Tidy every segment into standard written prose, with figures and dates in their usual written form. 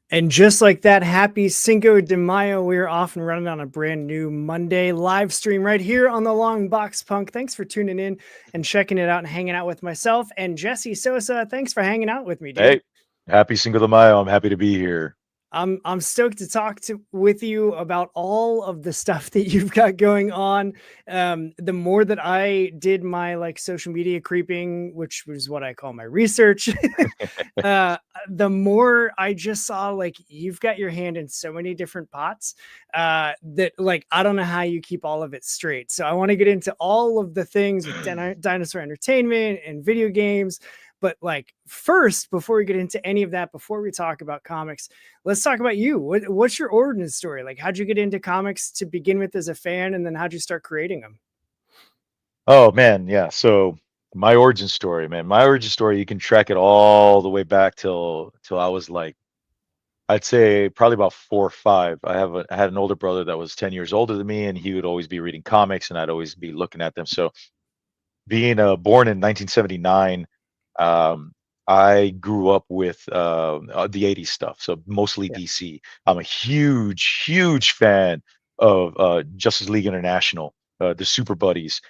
And just like that, happy Cinco de Mayo. We're off and running on a brand new Monday live stream right here on the Long Box Punk. Thanks for tuning in and checking it out and hanging out with myself and Jesse Sosa. Thanks for hanging out with me, dude. Hey, happy Cinco de Mayo. I'm happy to be here. I'm stoked to talk with you about all of the stuff that you've got going on. The more that I did my like social media creeping, which was what I call my research, uh, the more I just saw like you've got your hand in so many different pots that like I don't know how you keep all of it straight. So I want to get into all of the things with dinosaur entertainment and video games. But like first, before we get into any of that, before we talk about comics, let's talk about you. What's your origin story? Like, how'd you get into comics to begin with as a fan, and then how'd you start creating them? Oh man, yeah. So my origin story, man. My origin story, you can track it all the way back till I was like, I'd say probably about 4 or 5. I had an older brother that was 10 years older than me, and he would always be reading comics, and I'd always be looking at them. So being born in 1979, um, I grew up with the 80s stuff, so mostly Yeah. DC. I'm a huge fan of Justice League International, the Super Buddies.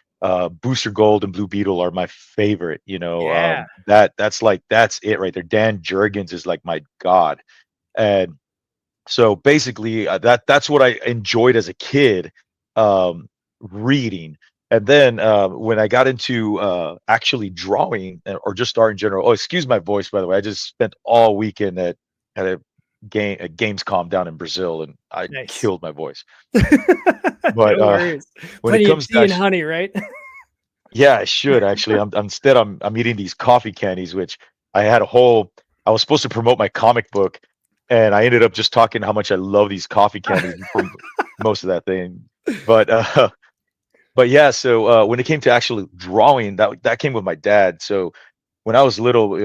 Booster Gold and Blue Beetle are my favorite. Yeah. That's it right there. Dan Jurgens is like my god, and so basically that's what I enjoyed as a kid, um, reading. And then when I got into actually drawing or just art in general. Oh, excuse my voice, by the way. I just spent all weekend at a game at Gamescom down in Brazil, and I Nice. killed my voice. But No worries. when it Plenty of comes to tea and actually, honey, right? yeah, I should actually. I'm eating these coffee candies, which I had a whole. I was supposed to promote my comic book, and I ended up just talking how much I love these coffee candies for most of that thing. But but yeah, so when it came to actually drawing, that came with my dad. So when I was little,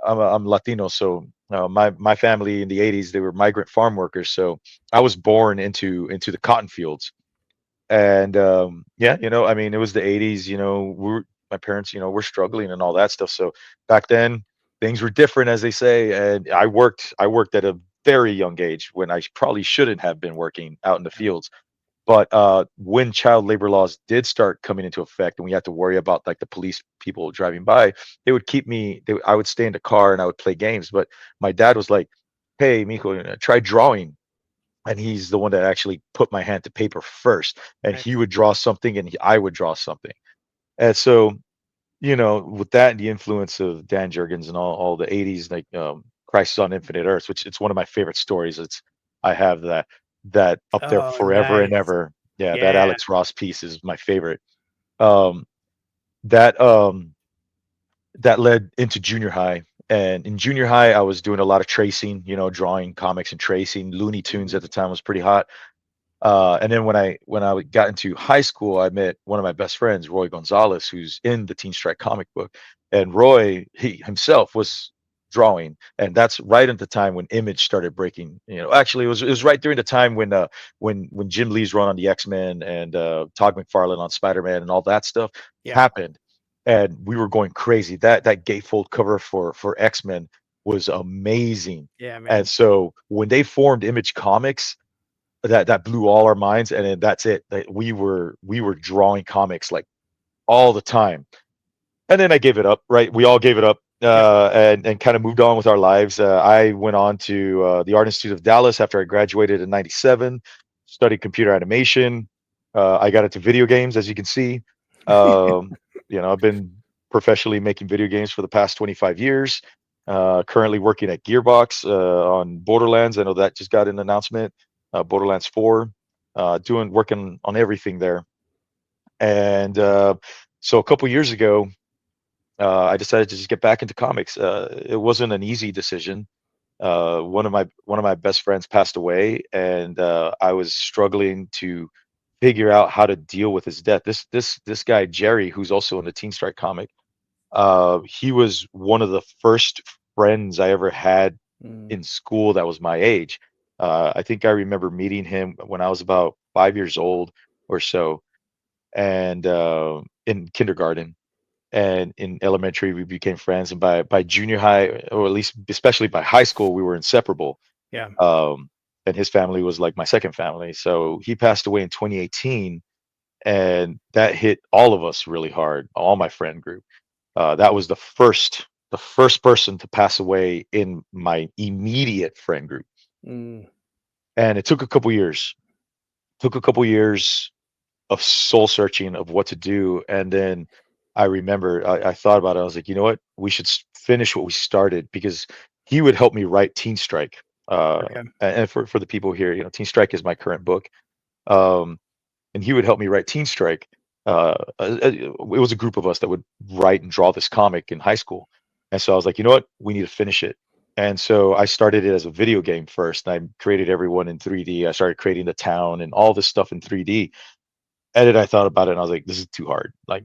I'm Latino, so my family in the 80s, they were migrant farm workers. So I was born into the cotton fields. And yeah, I mean, it was the 80s. My parents, were struggling and all that stuff. So back then things were different, as they say. And I worked at a very young age when I probably shouldn't have been working out in the fields. But when child labor laws did start coming into effect, and we had to worry about like the police people driving by, they would keep me. I would stay in the car and I would play games. But my dad was like, "Hey, Miko, try drawing." And he's the one that actually put my hand to paper first. And he Nice. would draw something, and I would draw something. And so, with that and the influence of Dan Jurgens and all the 80s, like Crisis on Infinite Earths, which it's one of my favorite stories. I have that up there Oh, forever and nice. ever. Yeah, that Yeah. Alex Ross piece is my favorite. Um, that that led into junior high. And in junior high, I was doing a lot of tracing, drawing comics and tracing. Looney Tunes Mhm. at the time was pretty hot. And then when I got into high school, I met one of my best friends, Roy Gonzalez, who's in the TeenStrike comic book. And Roy, he himself was drawing, and that's right at the time when Image started breaking. Actually, it was right during the time when Jim Lee's run on the X-Men and Todd McFarlane on Spider-Man and all that stuff Yeah. happened, and we were going crazy. That gatefold cover for X-Men was amazing. Yeah, And man. so when they formed Image Comics, that blew all our minds, and then that's it. We were drawing comics like all the time. And then I gave it up, right? We all gave it up, Yep. and kind of moved on with our lives. I went on to the Art Institute of Dallas after I graduated in '97, studied computer animation. I got into video games, as you can see. um, I've been professionally making video games for the past 25 years. Currently working at Gearbox on Borderlands. I know that just got an announcement. Borderlands 4. Working on everything there. And so a couple years ago, I decided to just get back into comics. It wasn't an easy decision. One of my best friends passed away, and I was struggling to figure out how to deal with his death. This guy Jerry, who's also in the Teen Strike comic, he was one of the first friends I ever had Mm. in school that was my age. I think I remember meeting him when I was about 5 years old or so, and in kindergarten. and in elementary we became friends, and by junior high, or at least especially by high school, we were inseparable. Yeah. um and his family was like my second family. So he passed away in 2018, and that hit all of us really hard, all my friend group. That was the first person to pass away in my immediate friend group, Mm, and it took a couple years of soul searching of what to do. And then I remember I thought about it. I was like, you know what? We should finish what we started, because he would help me write TeenStrike. okay. And for the people here, TeenStrike is my current book. Um, and he would help me write TeenStrike. It was a group of us that would write and draw this comic in high school. And so I was like, you know what? We need to finish it. And so I started it as a video game first. And I created everyone in 3D. I started creating the town and all this stuff in 3D. And then I thought about it, and I was like, this is too hard. Like,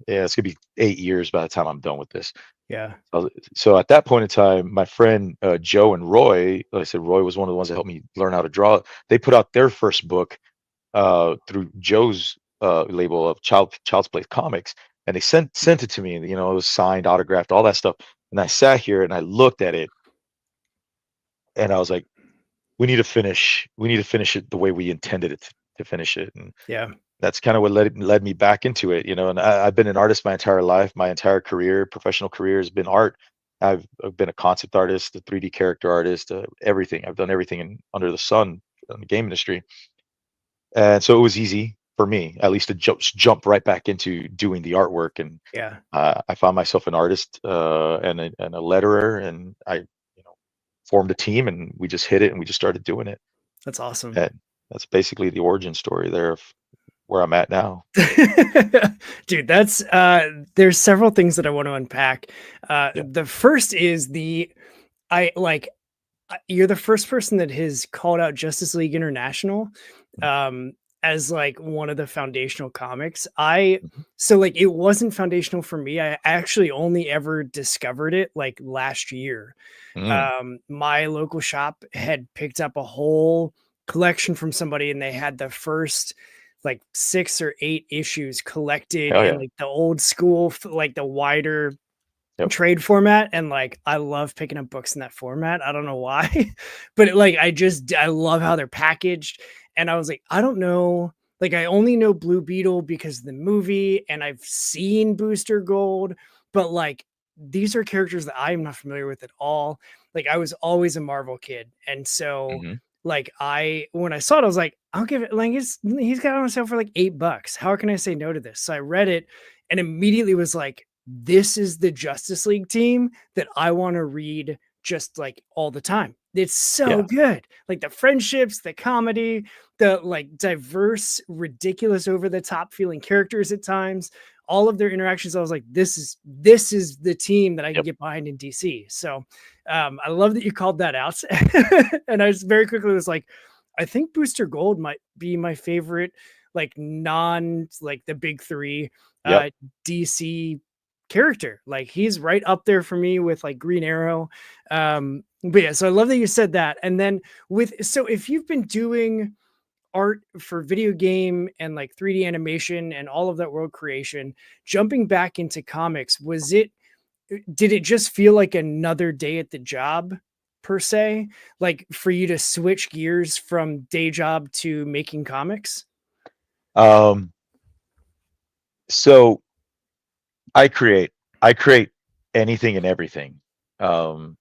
yeah, it's gonna be 8 years by the time I'm done with this. Yeah. So at that point in time, my friend Joe and Roy, like I said, Roy was one of the ones that helped me learn how to draw. They put out their first book through Joe's label of Child's Play Comics, and they sent it to me, and it was signed, autographed, all that stuff. And I sat here and I looked at it, and I was like, we need to finish it the way we intended it to finish it. And Yeah. that's kind of what led me back into it. And I've been an artist my entire life. My entire career, professional career, has been art. I've been a concept artist, a 3D character artist, everything. I've done everything under the sun in the game industry. And so it was easy for me, at least, to jump right back into doing the artwork. And Yeah. I found myself an artist and a letterer, and I, formed a team, and we just hit it, and we just started doing it. That's awesome. And that's basically the origin story there of where I'm at now. Dude, that's there's several things that I want to unpack. Yeah. The first is I like you're the first person that has called out Justice League International um as like one of the foundational comics. Mhm. So like it wasn't foundational for me. I actually only ever discovered it like last year. Mm. My local shop had picked up a whole collection from somebody, and they had the first like 6 or 8 issues collected Hell in yeah. like the old school, like the wider Yep. trade format. And like I love picking up books in that format. I don't know why, but like I love how they're packaged. And I was like, I don't know. Like I only know Blue Beetle because of the movie, and I've seen Booster Gold, but like these are characters that I am not familiar with at all. Like I was always a Marvel kid. And so Mhm. like when I saw it, I was like, I'll give it, like he's got it on sale for like $8. How can I say no to this? So I read it and immediately was like, this is the Justice League team that I want to read just like all the time. It's so Yeah. good. Like the friendships, the comedy, the like diverse, ridiculous, over the top feeling characters at times, all of their interactions. I was like, this is the team that I can Yep. get behind in DC. So I love that you called that out. And I just very quickly was like, I think Booster Gold might be my favorite, like non like the big three Yep. DC character. Like he's right up there for me with like Green Arrow. But yeah, so I love that you said that. And then so if you've been doing art for video game and like 3D animation and all of that world creation, jumping back into comics, did it just feel like another day at the job per se? Like for you to switch gears from day job to making comics? Um, so I create anything and everything. Um,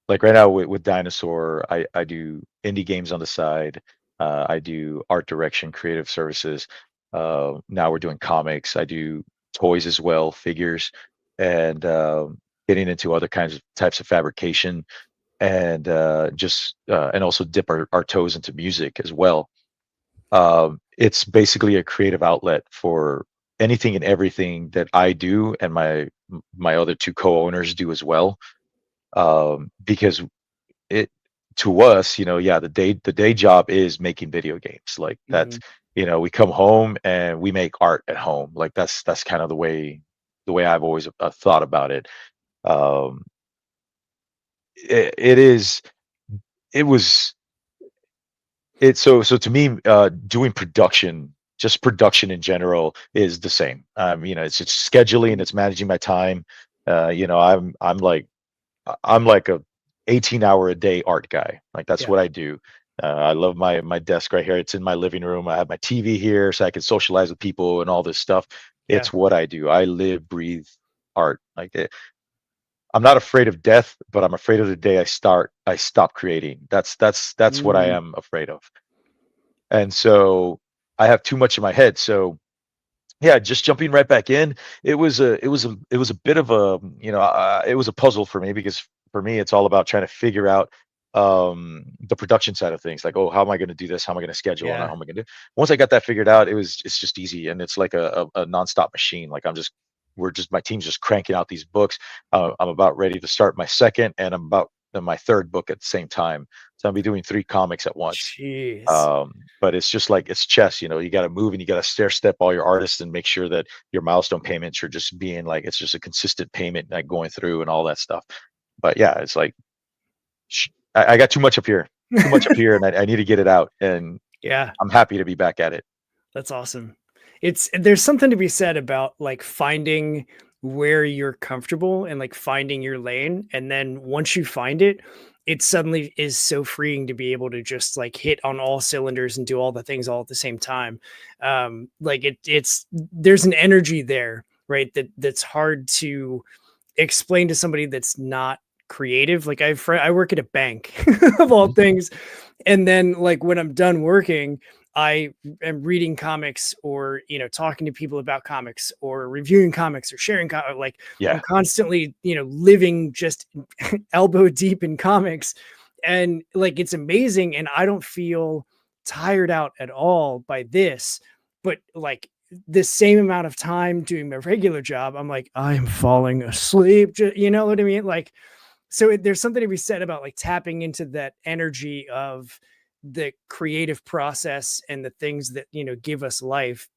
like right now with Dinosaur, I do indie games on the side. I do art direction, creative services. Now we're doing comics. I do toys as well, figures, and getting into other kinds of types of fabrication, and and also dip our toes into music as well. It's basically a creative outlet for anything and everything that I do, and my other two co-owners do as well. Because it to us, yeah, the day job is making video games. Like that's, Mhm. we come home and we make art at home. Like that's kind of the way I've always thought about it. Um, it is it was it so to me, doing production just production in general is the same. It's just scheduling, it's managing my time. I'm like a 18-hour a day art guy. Like that's Yeah. what I do. I love my desk right here. It's in my living room. I have my TV here so I can socialize with people and all this stuff. Yeah. It's what I do. I live, breathe art. I'm not afraid of death, but I'm afraid of the day I stop creating. That's what I Mm, am afraid of. And so I have too much in my head. So yeah, just jumping right back in, it was a bit of a, it was a puzzle for me because for me it's all about trying to figure out the production side of things. Like, oh, how am I going to do this? How am I going to schedule and how yeah. am I going to do? Once I got that figured out, it's just easy and it's like a nonstop machine. Like my team's just cranking out these books. I'm about ready to start my second and I'm about my third book at the same time. So I'll be doing 3 comics at once. Jeez. But it's just like it's chess, you got to move and you got to stair step all your artists and make sure that your milestone payments are just being like it's just a consistent payment like going through and all that stuff. But yeah, it's like I got too much up here, and I need to get it out. And Yeah. I'm happy to be back at it. That's awesome. There's something to be said about like finding where you're comfortable and like finding your lane. And then once you find it, it suddenly is so freeing to be able to just like hit on all cylinders and do all the things all at the same time. Like it's there's an energy there, right? That's hard to explain to somebody that's not creative. Like I work at a bank of all Mhm. things, and then like when I'm done working, I am reading comics or talking to people about comics or reviewing comics or sharing like I'm Yeah, constantly living just elbow deep in comics, and like it's amazing, and I don't feel tired out at all by this. But like the same amount of time doing my regular job, I'm like I'm falling asleep. You know what I mean? Like so there's something to be said about like tapping into that energy of the creative process and the things that give us life.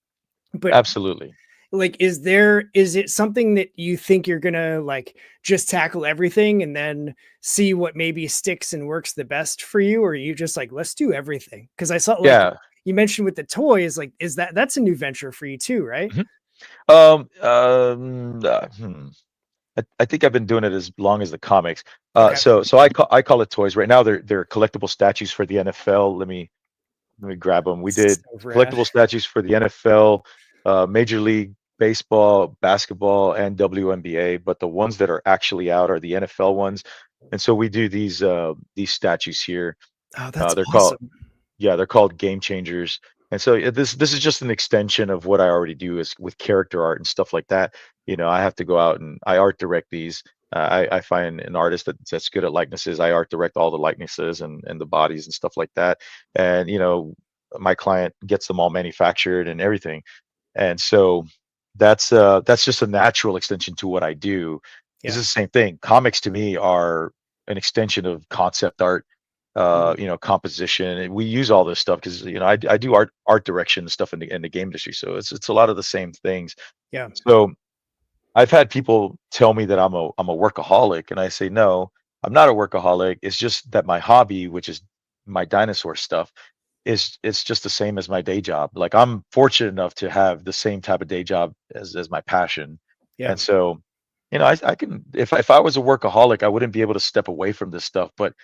But absolutely. like is it something that you think you're gonna like just tackle everything and then see what maybe sticks and works the best for you, or are you just like let's do everything? Because I saw like Yeah. you mentioned with the toys, like that's a new venture for you too, right? Mhm. I think I've been doing it as long as the comics. Okay. So I call it toys. Right now they're collectible statues for the NFL. Let me grab them. We did So rad. collectible statues for the NFL, Major League Baseball, basketball, and WNBA. But the ones that are actually out are the NFL ones. And so we do these statues here. Oh, that's They're called awesome. Yeah, they're called game changers. And so this is just an extension of what I already do is with character art and stuff like that. I have to go out and I art direct these. I find an artist that's good at likenesses. I art direct all the likenesses and the bodies and stuff like that. And my client gets them all manufactured and everything. And so that's just a natural extension to what I do. This Yeah. is the same thing. Comics to me are an extension of concept art, Mhm. composition. And we use all this stuff because I do art direction and stuff in the game industry. So it's a lot of the same things. Yeah. So I've had people tell me that I'm a workaholic, and I say no, I'm not a workaholic. It's just that my hobby, which is my dinosaur stuff, is it's just the same as my day job. Like I'm fortunate enough to have the same type of day job as my passion, Yeah. and so I can if I was a workaholic, I wouldn't be able to step away from this stuff. But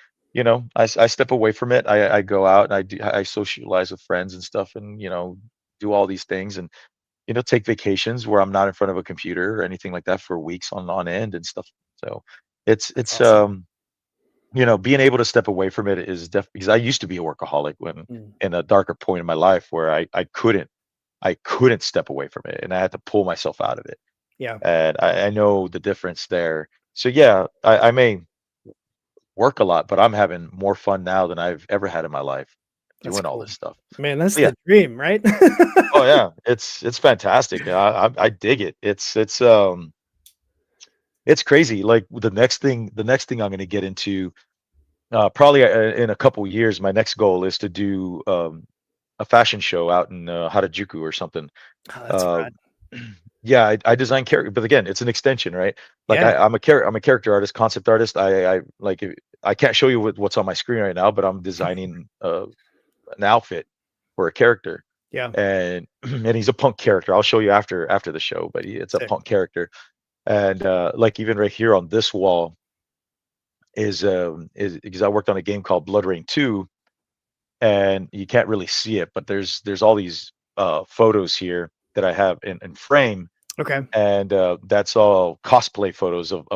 I step away from it. I go out and I socialize with friends and stuff, and do all these things and take vacations where I'm not in front of a computer or anything like that for weeks on end and stuff. So it's That's it's awesome. um being able to step away from it is definitely because I used to be a workaholic when Mm. in a darker point in my life where I couldn't step away from it and I had to pull myself out of it. Yeah. And I know the difference there. So yeah, I may work a lot, but I'm having more fun now than I've ever had in my life That's doing all cool. this stuff. Man, that's But yeah. the dream, right? Oh yeah, it's fantastic. I dig it. It's crazy. Like the next thing I'm going to get into, probably in a couple years. My next goal is to do a fashion show out in Harajuku or something. Oh, that's Uh, rad. yeah, I design character, but again, it's an extension, right? Like Yeah. I'm a character artist, concept artist. I can't show you what's on my screen right now, but I'm designing an outfit for a character. Yeah. and and he's a punk character. I'll show you after the show, but it's a Sick. punk character. And like even right here on this wall is because I worked on a game called Blood Rain 2, and you can't really see it, but there's all these photos here that I have in frame, Okay. and that's all cosplay photos of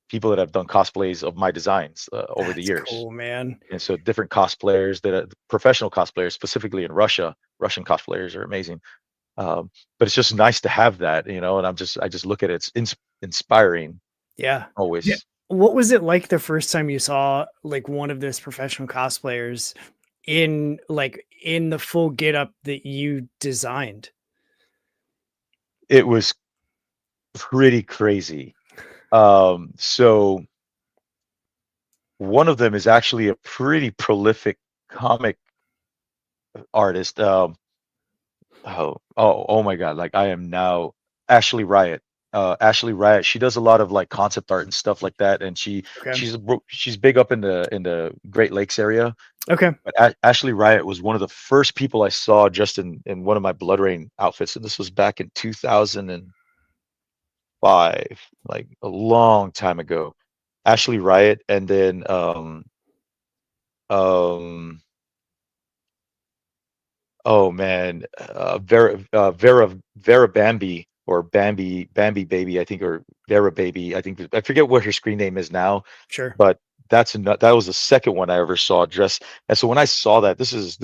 people that have done cosplays of my designs over the That's years. cool, man. And so different cosplayers that are professional cosplayers, specifically in Russia, Russian cosplayers are amazing. But it's just nice to have that, and I just look at it, it's inspiring Yeah. Yeah. always. What was it like the first time you saw like one of those professional cosplayers in the full get up that you designed? It was pretty crazy. So one of them is actually a pretty prolific comic artist. Oh my God! Like I am now Ashley Riot. Ashley Riot. She does a lot of like concept art and stuff like that, and Okay. she's big up in the Great Lakes area. Okay. But Ashley Riot was one of the first people I saw just in one of my Blood Rain outfits, and this was back in 2005, like a long time ago. Ashley Riot, and then um oh man, Vera Bambi, or Bambi Baby, I think, or Vera Baby, I think. I forget what her screen name is now, Sure. but that was the second one I ever saw dressed. And so when I saw that, this is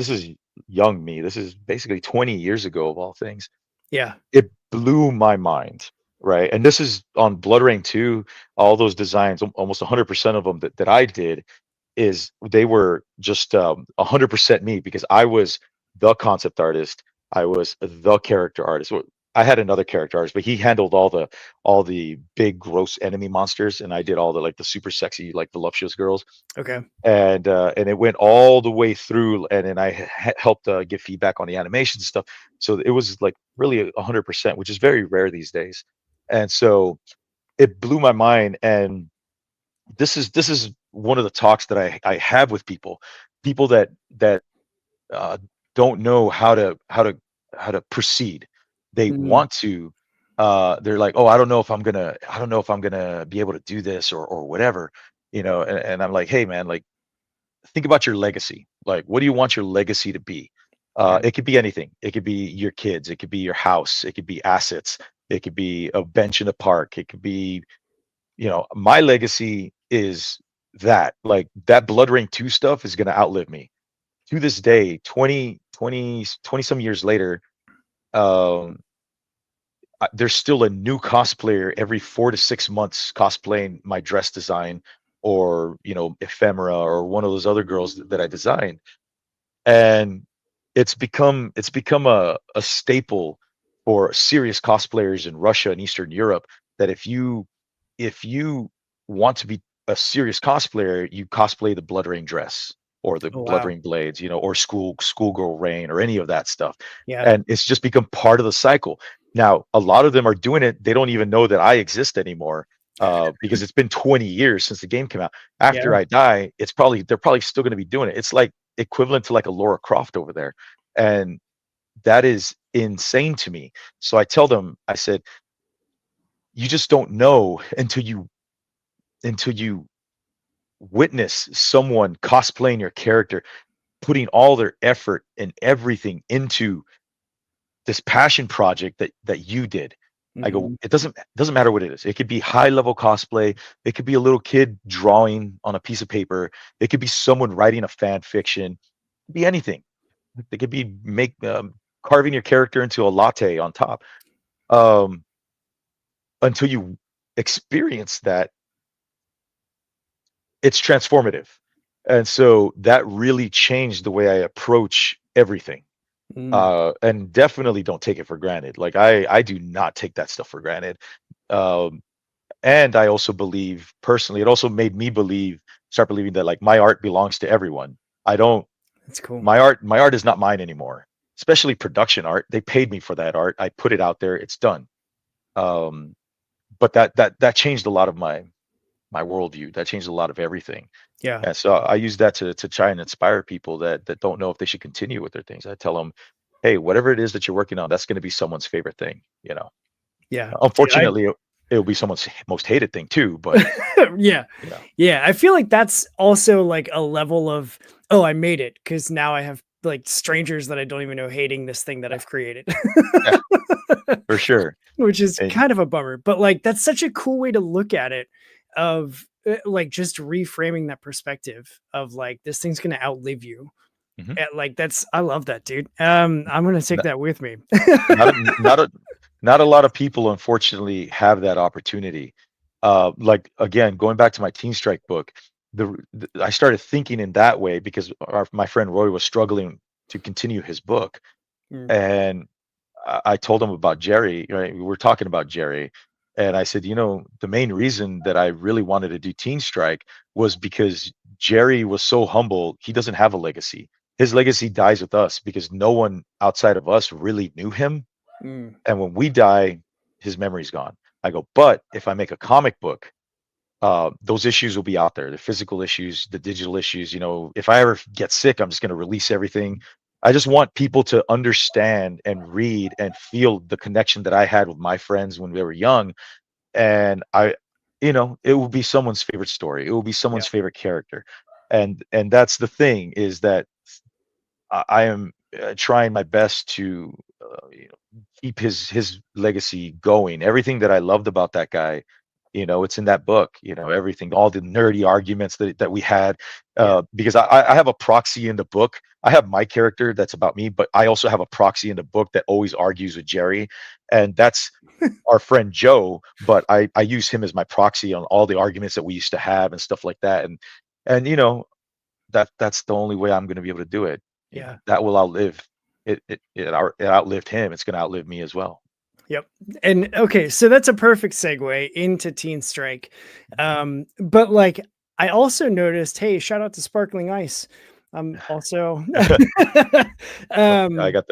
young me. This is basically 20 years ago of all things. Yeah. It blew my mind, right? And this is on Blood Rain 2. All those designs, almost 100% of them that I did, is they were just 100% me, because I was the concept artist. I was the character artist. Well, I had another character artist, but he handled all the big gross enemy monsters, and I did all the like the super sexy, like voluptuous girls. Okay. And it went all the way through, and then I helped give feedback on the animation stuff. So it was like really 100%, which is very rare these days. And so it blew my mind. And this is one of the talks that I have with people that uh, don't know how to proceed. They Mm, want to. They're like, oh, I don't know if I'm gonna be able to do this or whatever, and I'm like, hey man, like, think about your legacy. Like, what do you want your legacy to be? okay. It could be anything. It could be your kids. It could be your house. It could be assets. It could be a bench in a park. It could be, my legacy is that. Like, that Blood Rain 2 stuff is going to outlive me. To this day, 20 some years later, um, there's still a new cosplayer every 4 to 6 months cosplaying my dress design, or, Ephemera, or one of those other girls that I designed. And it's become a staple for serious cosplayers in Russia and Eastern Europe, that if you want to be a serious cosplayer, you cosplay the Blood Rain dress, or the Oh Blood wow. Rain blades, or schoolgirl Rain, or any of that stuff. Yeah. And it's just become part of the cycle. Now, a lot of them are doing it. They don't even know that I exist anymore, because it's been 20 years since the game came out. After Yeah. I die, they're probably still going to be doing it. It's like equivalent to like a Laura Croft over there. And that is insane to me. So I tell them, I said, you just don't know until you witness someone cosplaying your character, putting all their effort and everything into this passion project that you did. I go, Mhm. it doesn't matter what it is. It could be high level cosplay. It could be a little kid drawing on a piece of paper. It could be someone writing a fan fiction. It could be anything. It could be carving your character into a latte on top. Um, until you experience that, it's transformative. And so that really changed the way I approach everything. Mm, And definitely don't take it for granted. Like, I do not take that stuff for granted. Um, and I also believe personally, it also made me start believing that, like, my art belongs to everyone. I don't, that's cool. my art is not mine anymore, especially production art. They paid me for that art. I put it out there. It's done. Um, but that changed a lot of my worldview. That changed a lot of everything. Yeah. And so I use that to try and inspire people that don't know if they should continue with their things. I tell them, hey, whatever it is that you're working on, that's going to be someone's favorite thing, you know. Yeah, dude, Unfortunately, it'll be someone's most hated thing too, but yeah, you know, yeah. I feel like that's also like a level of, oh, I made it because now I have like strangers that I don't even know hating this thing that yeah, I've created. yeah, for sure. Which is And kind of a bummer, but like that's such a cool way to look at it of like just reframing that perspective of like this thing's going to outlive you. mhm. Like that's I love that, dude. I'm going to take that with me. Not a, not a not a lot of people, unfortunately, have that opportunity. Like again, going back to my Teen Strike book, I started thinking in that way because my friend Roy was struggling to continue his book, Mm, and I told him about Jerry. Right, we were talking about Jerry, and I said, the main reason that I really wanted to do Teen Strike was because Jerry was so humble. He doesn't have a legacy. His legacy dies with us because no one outside of us really knew him, mm, and when we die, his memory's gone. I go, but if I make a comic book, those issues will be out there, the physical issues, the digital issues. If I ever get sick, I'm just going to release everything. I just want people to understand and read and feel the connection that I had with my friends when we were young. And it will be someone's favorite story. It will be yeah, someone's favorite character. And that's the thing, is that I am trying my best to keep his legacy going. Everything that I loved about that guy, it's in that book. Everything, all the nerdy arguments that we had. yeah, Because I have a proxy in the book. I have my character that's about me, but I also have a proxy in the book that always argues with Jerry, and that's our friend Joe. But I use him as my proxy on all the arguments that we used to have and stuff like that. And that's the only way I'm going to be able to do it. yeah. That will outlive it outlived him. It's going to outlive me as well. Yep. And okay, so that's a perfect segue into Teen Strike. But like I also noticed, hey, shout out to Sparkling Ice. Also I um got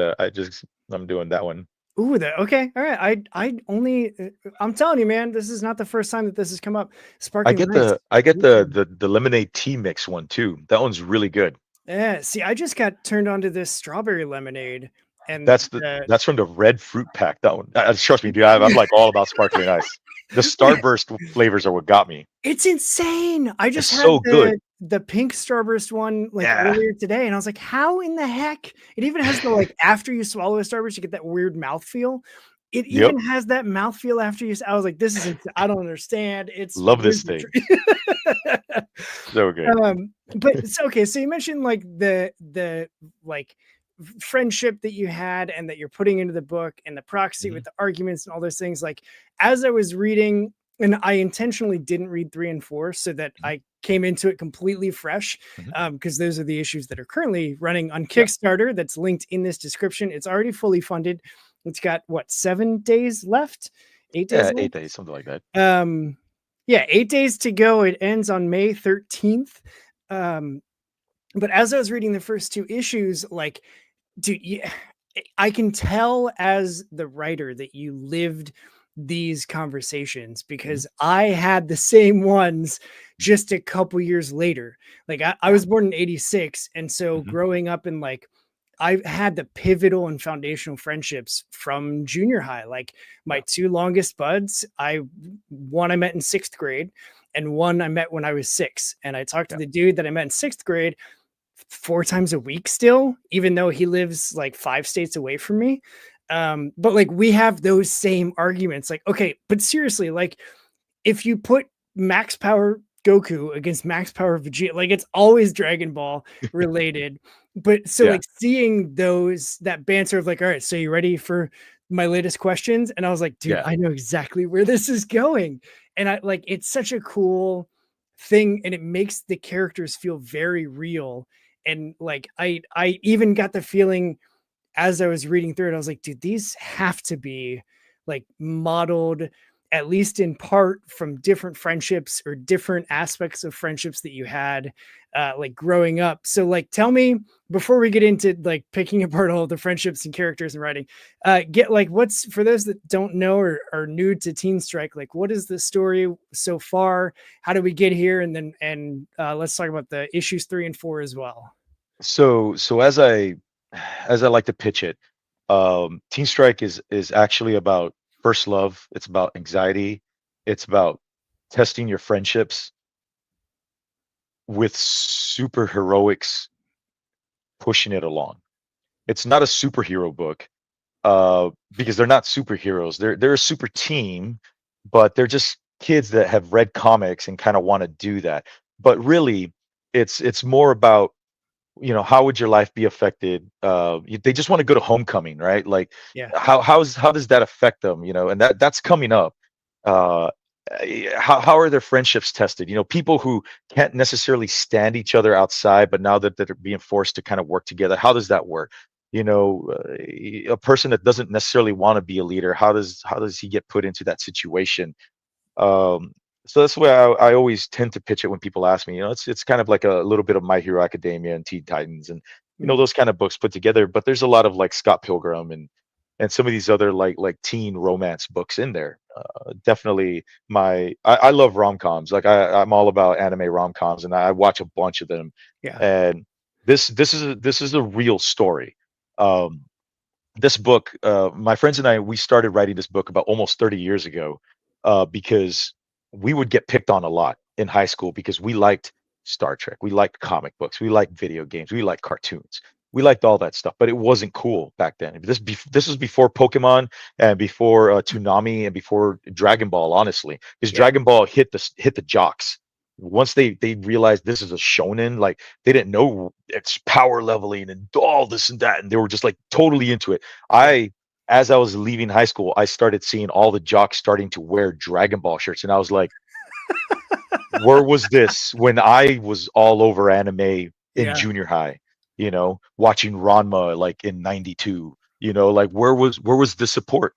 I'm doing that one. ooh, that okay. All right. I only I'm telling you, man, this is not the first time that this has come up. I Sparkling get Ice. the lemonade tea mix one too. That one's really good. Yeah, see, I just got turned on to this strawberry lemonade and That's from the red fruit pack. That one. Trust me, dude. I'm like all about sparkling ice. The Starburst flavors are what got me. it's insane. I It's just had so good. the pink Starburst one like Yeah. earlier today, and I was like, "How in the heck?" It even has the like after you swallow a Starburst, you get that weird mouth feel. It Yep. even has that mouth feel after you. I was like, "This is I don't understand." It's Love this thing. wizardry. So good. But it's okay. So you mentioned like the like friendship that you had and that you're putting into the book and the proxy with Mhm. the arguments and all those things. Like as I was reading, and I intentionally didn't read 3 and 4 so that Mhm. I came into it completely fresh, Mhm. because those are the issues that are currently running on Yeah. Kickstarter. That's linked in this description. It's already fully funded. It's got what 7 days left, 8 days Yeah. left. 8 days, something like that. Um, yeah, 8 days to go. It ends on May 13th. Um, but as I was reading the first 2 issues, like, dude, yeah, I can tell as the writer that you lived these conversations Mhm. because I had the same ones Mhm. just a couple years later. Like I Yeah. was born in 86. And so Mhm. growing up in like I've had the pivotal and foundational friendships from junior high. Like my Yeah. 2 longest buds, one I met in 6th grade and one I met when I was 6. And I talked to Yeah. the dude that I met in 6th grade 4 times a week still, even though he lives like 5 states away from me. But like we have those same arguments. Like, okay, but seriously, like if you put Max Power Goku against Max Power Vegeta, like it's always Dragon Ball related. But so Yeah. like seeing that banter of like, all right, so you ready for my latest questions? And I was like, dude, Yeah. I know exactly where this is going. And I like it's such a cool thing and it makes the characters feel very real. And like I even got the feeling as I was reading through it, I was like, dude, these have to be like modeled at least in part from different friendships or different aspects of friendships that you had like growing up. So like tell me before we get into like picking apart all the friendships and characters and writing, get like what's for those that don't know or are new to Teen Strike, like what is the story so far? How do we get here? And then let's talk about the issues 3 and 4 as well. So as I like to pitch it, Teen Strike is actually about first love. It's about anxiety. It's about testing your friendships with superheroics pushing it along. It's not a superhero book, because they're not superheroes. They're a super team, but they're just kids that have read comics and kind of want to do that. But really, it's more about, how would your life be affected? They just want to go to homecoming, right? Like, Yeah. how does that affect them? And that's coming up. Uh, how are their friendships tested? People who can't necessarily stand each other outside, but now that they're being forced to kind of work together, how does that work? A person that doesn't necessarily want to be a leader, how does he get put into that situation? Um, so that's why I always tend to pitch it when people ask me. It's kind of like a little bit of My Hero Academia and Teen Titans, and Mm, those kind of books put together. But there's a lot of like Scott Pilgrim and some of these other like teen romance books in there. Definitely I love rom-coms. Like I'm all about anime rom-coms, and I watch a bunch of them. yeah. And this is a real story. Um, this book, my friends and I, we started writing this book about almost 30 years ago, because we would get picked on a lot in high school because we liked Star Trek, we liked comic books, we liked video games, we liked cartoons, we liked all that stuff, but it wasn't cool back then. This was before Pokemon and before Toonami and before Dragon Ball, honestly, because Yeah. Dragon Ball hit the jocks. Once they realized this is a shonen, like they didn't know it's power leveling and all this and that, and they were just like totally into it. Yeah. I, as I was leaving high school, I started seeing all the jocks starting to wear Dragon Ball shirts, and I was like, where was this when I was all over anime in Yeah. junior high? Watching Ranma like in '92. Like where was the support?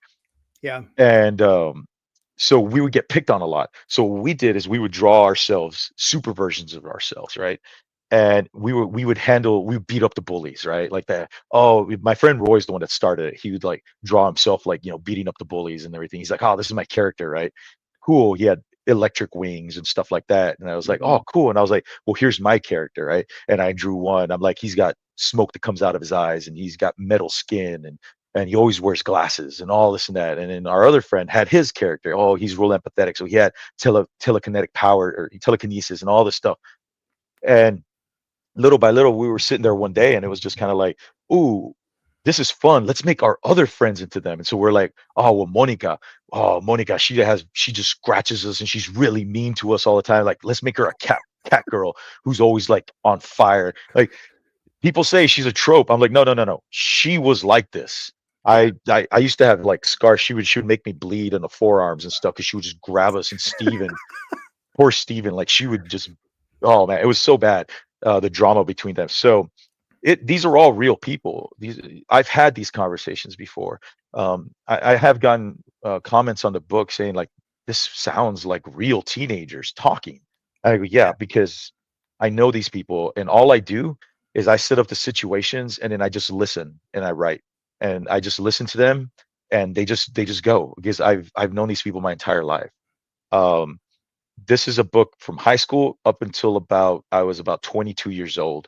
Yeah. And so we would get picked on a lot. So what we did is we would draw ourselves super versions of ourselves, right? And we would beat up the bullies, right? Like that. Oh, my friend Roy's the one that started it. He would like draw himself like, beating up the bullies and everything. He's like, oh, this is my character, right? Cool. He had electric wings and stuff like that. And I was like, Mhm. oh, cool. And I was like, well, here's my character, right? And I drew one. I'm like, he's got smoke that comes out of his eyes, and he's got metal skin, and he always wears glasses and all this and that. And then our other friend had his character. Oh, he's real empathetic. So he had telekinetic power or telekinesis and all this stuff. And little by little, we were sitting there one day and it was just kind of like, ooh, this is fun. Let's make our other friends into them. And so we're like, oh, well, Monica, she just scratches us and she's really mean to us all the time. Like, let's make her a cat girl who's always like on fire. Like, people say she's a trope. I'm like, no, no, no, no. She was like this. Yeah. I used to have like scars. She would make me bleed in the forearms and stuff because she would just grab us. And Steven, poor Steven, like she would just, oh man, it was so bad. The drama between them. So these are all real people. I've had these conversations before. I have gotten comments on the book saying like, this sounds like real teenagers talking. I go, Yeah. yeah, because I know these people, and all I do is I set up the situations, and then I just listen and I write, and I just listen to them, and they just go because I've known these people my entire life. Um, this is a book from high school up until about I was about 22 years old.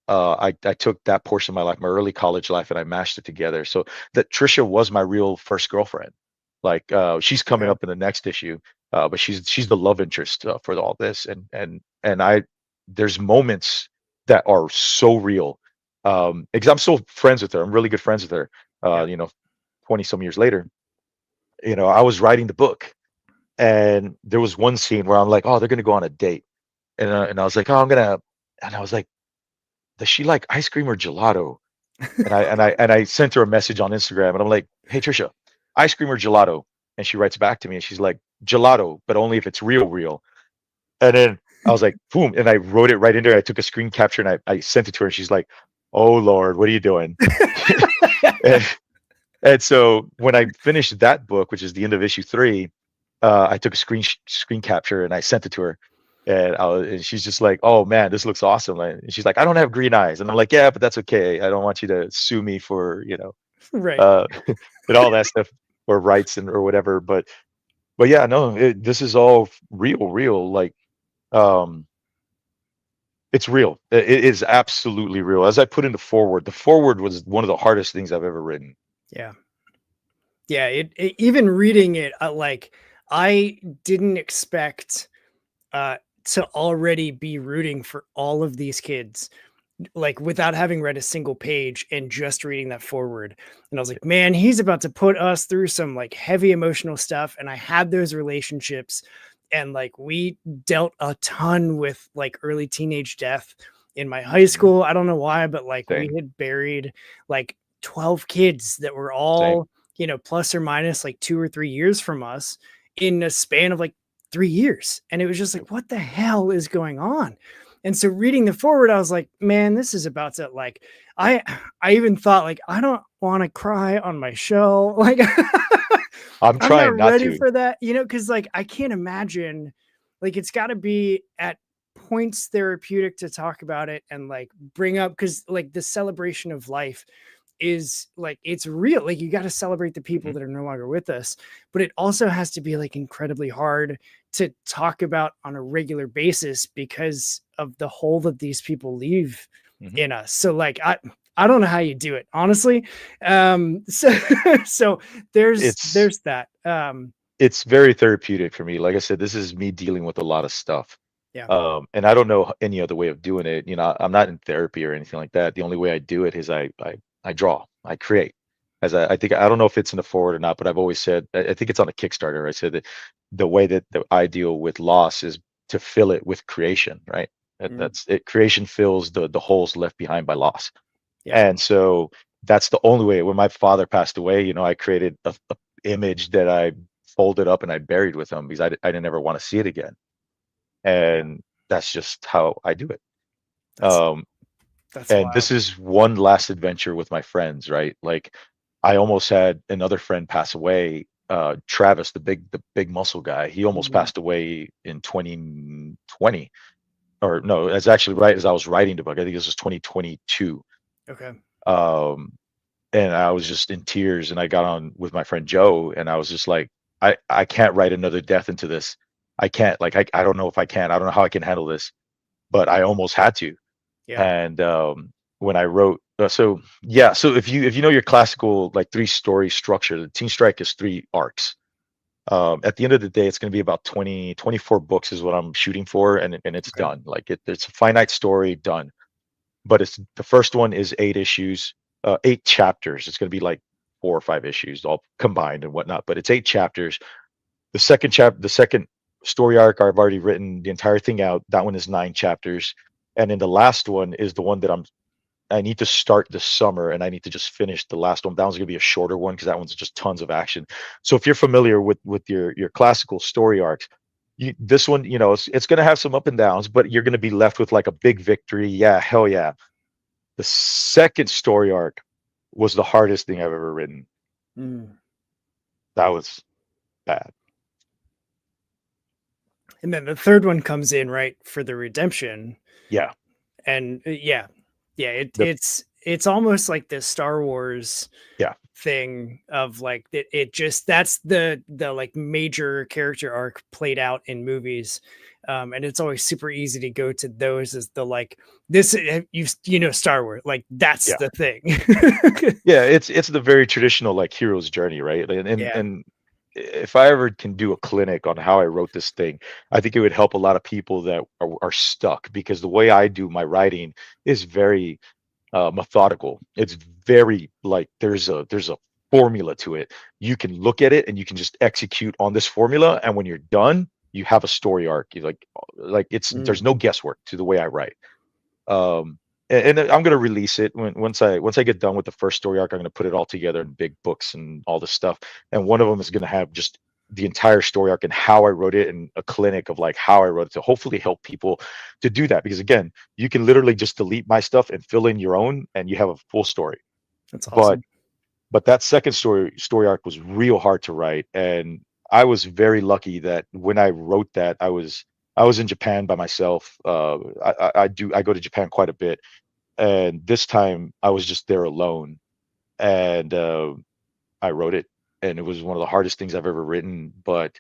I took that portion of my life, my early college life, and I mashed it together. So that Trisha was my real first girlfriend. Like she's coming Okay. up in the next issue, but she's the love interest for all this, and I there's moments that are so real. Because I'm still friends with her. I'm really good friends with her. Yeah. 20 some years later, I was writing the book, and there was one scene where I'm like, oh, they're gonna go on a date, and I was like, oh, and I was like, does she like ice cream or gelato? And I sent her a message on Instagram, and I'm like, hey Trisha, ice cream or gelato? And she writes back to me, and she's like, gelato, but only if it's real, real. And then I was like, boom, and I wrote it right in there. I took a screen capture and I sent it to her, and she's like, oh Lord, what are you doing? and, and so when I finished that book, which is the end of issue 3, I took a screen capture and I sent it to her, and she's just like, "Oh man, this looks awesome!" And she's like, "I don't have green eyes," and I'm like, "Yeah, but that's okay. I don't want you to sue me for Right. uh, and all that stuff or rights and or whatever." But yeah, no, this is all real. Like, um, it's real. It is absolutely real. As I put in the forward was one of the hardest things I've ever written. Yeah. Yeah, even reading it, like I didn't expect uh to already be rooting for all of these kids like without having read a single page and just reading that forward. And I was like, man, he's about to put us through some like heavy emotional stuff. And I had those relationships and like we dealt a ton with like early teenage death in my high Mhm. school. I don't know why, but like we Same, had buried like 12 kids that were same. all, plus or minus like 2 or 3 years from us in a span of like 3 years. And it was just Yep. like, what the hell is going on? And so reading the forward, I was like, man, this is about to like I I even thought like I don't want to cry on my show. Like I'm I'm not trying not ready to. for that, because like I can't imagine like it's gotta be at points therapeutic to talk about it and like bring up because like the celebration of life is like it's real. Like you got to celebrate the people Mhm, that are no longer with us, but it also has to be like incredibly hard to talk about on a regular basis because of the hole that these people leave mhm. in us. So like I don't know how you do it, honestly. So so It's there's that. it's very therapeutic for me. Like I said, this is me dealing with a lot of stuff. Yeah. And I don't know any other way of doing it. I'm not in therapy or anything like that. The only way I do it is I draw, I create. As I think I don't know if it's in the forward or not, but I've always said I think it's on a Kickstarter. I said that the way that I deal with loss is to fill it with creation, right? Mm, That's it. Creation fills the holes left behind by loss. yeah. And so that's the only way. When my father passed away, I created a image that I folded up and I buried with him because I didn't ever want to see it again. Yeah. And that's just how I do it. That's Um, that's and wild. this is one last adventure with my friends, right? Like I almost had another friend pass away, Travis, the big muscle guy. He almost Mhm. passed away in 2020. Or no, it's actually right as I was writing the book. I think this was 2022. Okay. Um, and I was just in tears and I got on with my friend Joe and I was just like, I can't write another death into this. I can't, like, I don't know if I can. I don't know how I can handle this, but I almost had to. Yeah. And when I wrote, so yeah, so if you know your classical like three-story structure, the TeenStrike is three arcs. At the end of the day, it's going to be about 24 books is what I'm shooting for, and it's Okay. done. Like it's a finite story done. But it's the first one is 8 issues, 8 chapters. It's going to be like 4 or 5 issues all combined and whatnot. But it's 8 chapters. The second story arc, I've already written the entire thing out. That one is 9 chapters, and then the last one is the one that I need to start this summer, and I need to just finish the last one. That one's gonna be a shorter one because that one's just tons of action. So if you're familiar with your classical story arcs, this one, it's gonna have some up and downs, but you're gonna be left with like a big victory. Yeah, hell yeah. The second story arc was the hardest thing I've ever written. Mm. That was bad. And then the third one comes in right for the redemption. Yeah. And yeah, yeah, The it's almost like the Star Wars yeah. thing of like it just that's the like major character arc played out in movies. And it's always super easy to go to those as the like this Star Wars like that's Yeah. the thing. Yeah, it's the very traditional like hero's journey, right? Yeah. And if I ever can do a clinic on how I wrote this thing, I think it would help a lot of people that are stuck because the way I do my writing is very methodical. It's very like there's a formula to it. You can look at it and you can just execute on this formula, and when you're done, you have a story arc. You like it's there's Mm, no guesswork to the way I write. Um, and I'm gonna release it once I get done with the first story arc. I'm gonna put it all together in big books and all this stuff. And one of them is gonna have just the entire story arc and how I wrote it and a clinic of like how I wrote it to hopefully help people to do that. Because again, you can literally just delete my stuff and fill in your own, and you have a full story. that's But awesome. that second story arc was real hard to write, and I was very lucky that when I wrote that, I was in Japan by myself. I go to Japan quite a bit, and this time I was just there alone, and I wrote it, and it was one of the hardest things I've ever written. But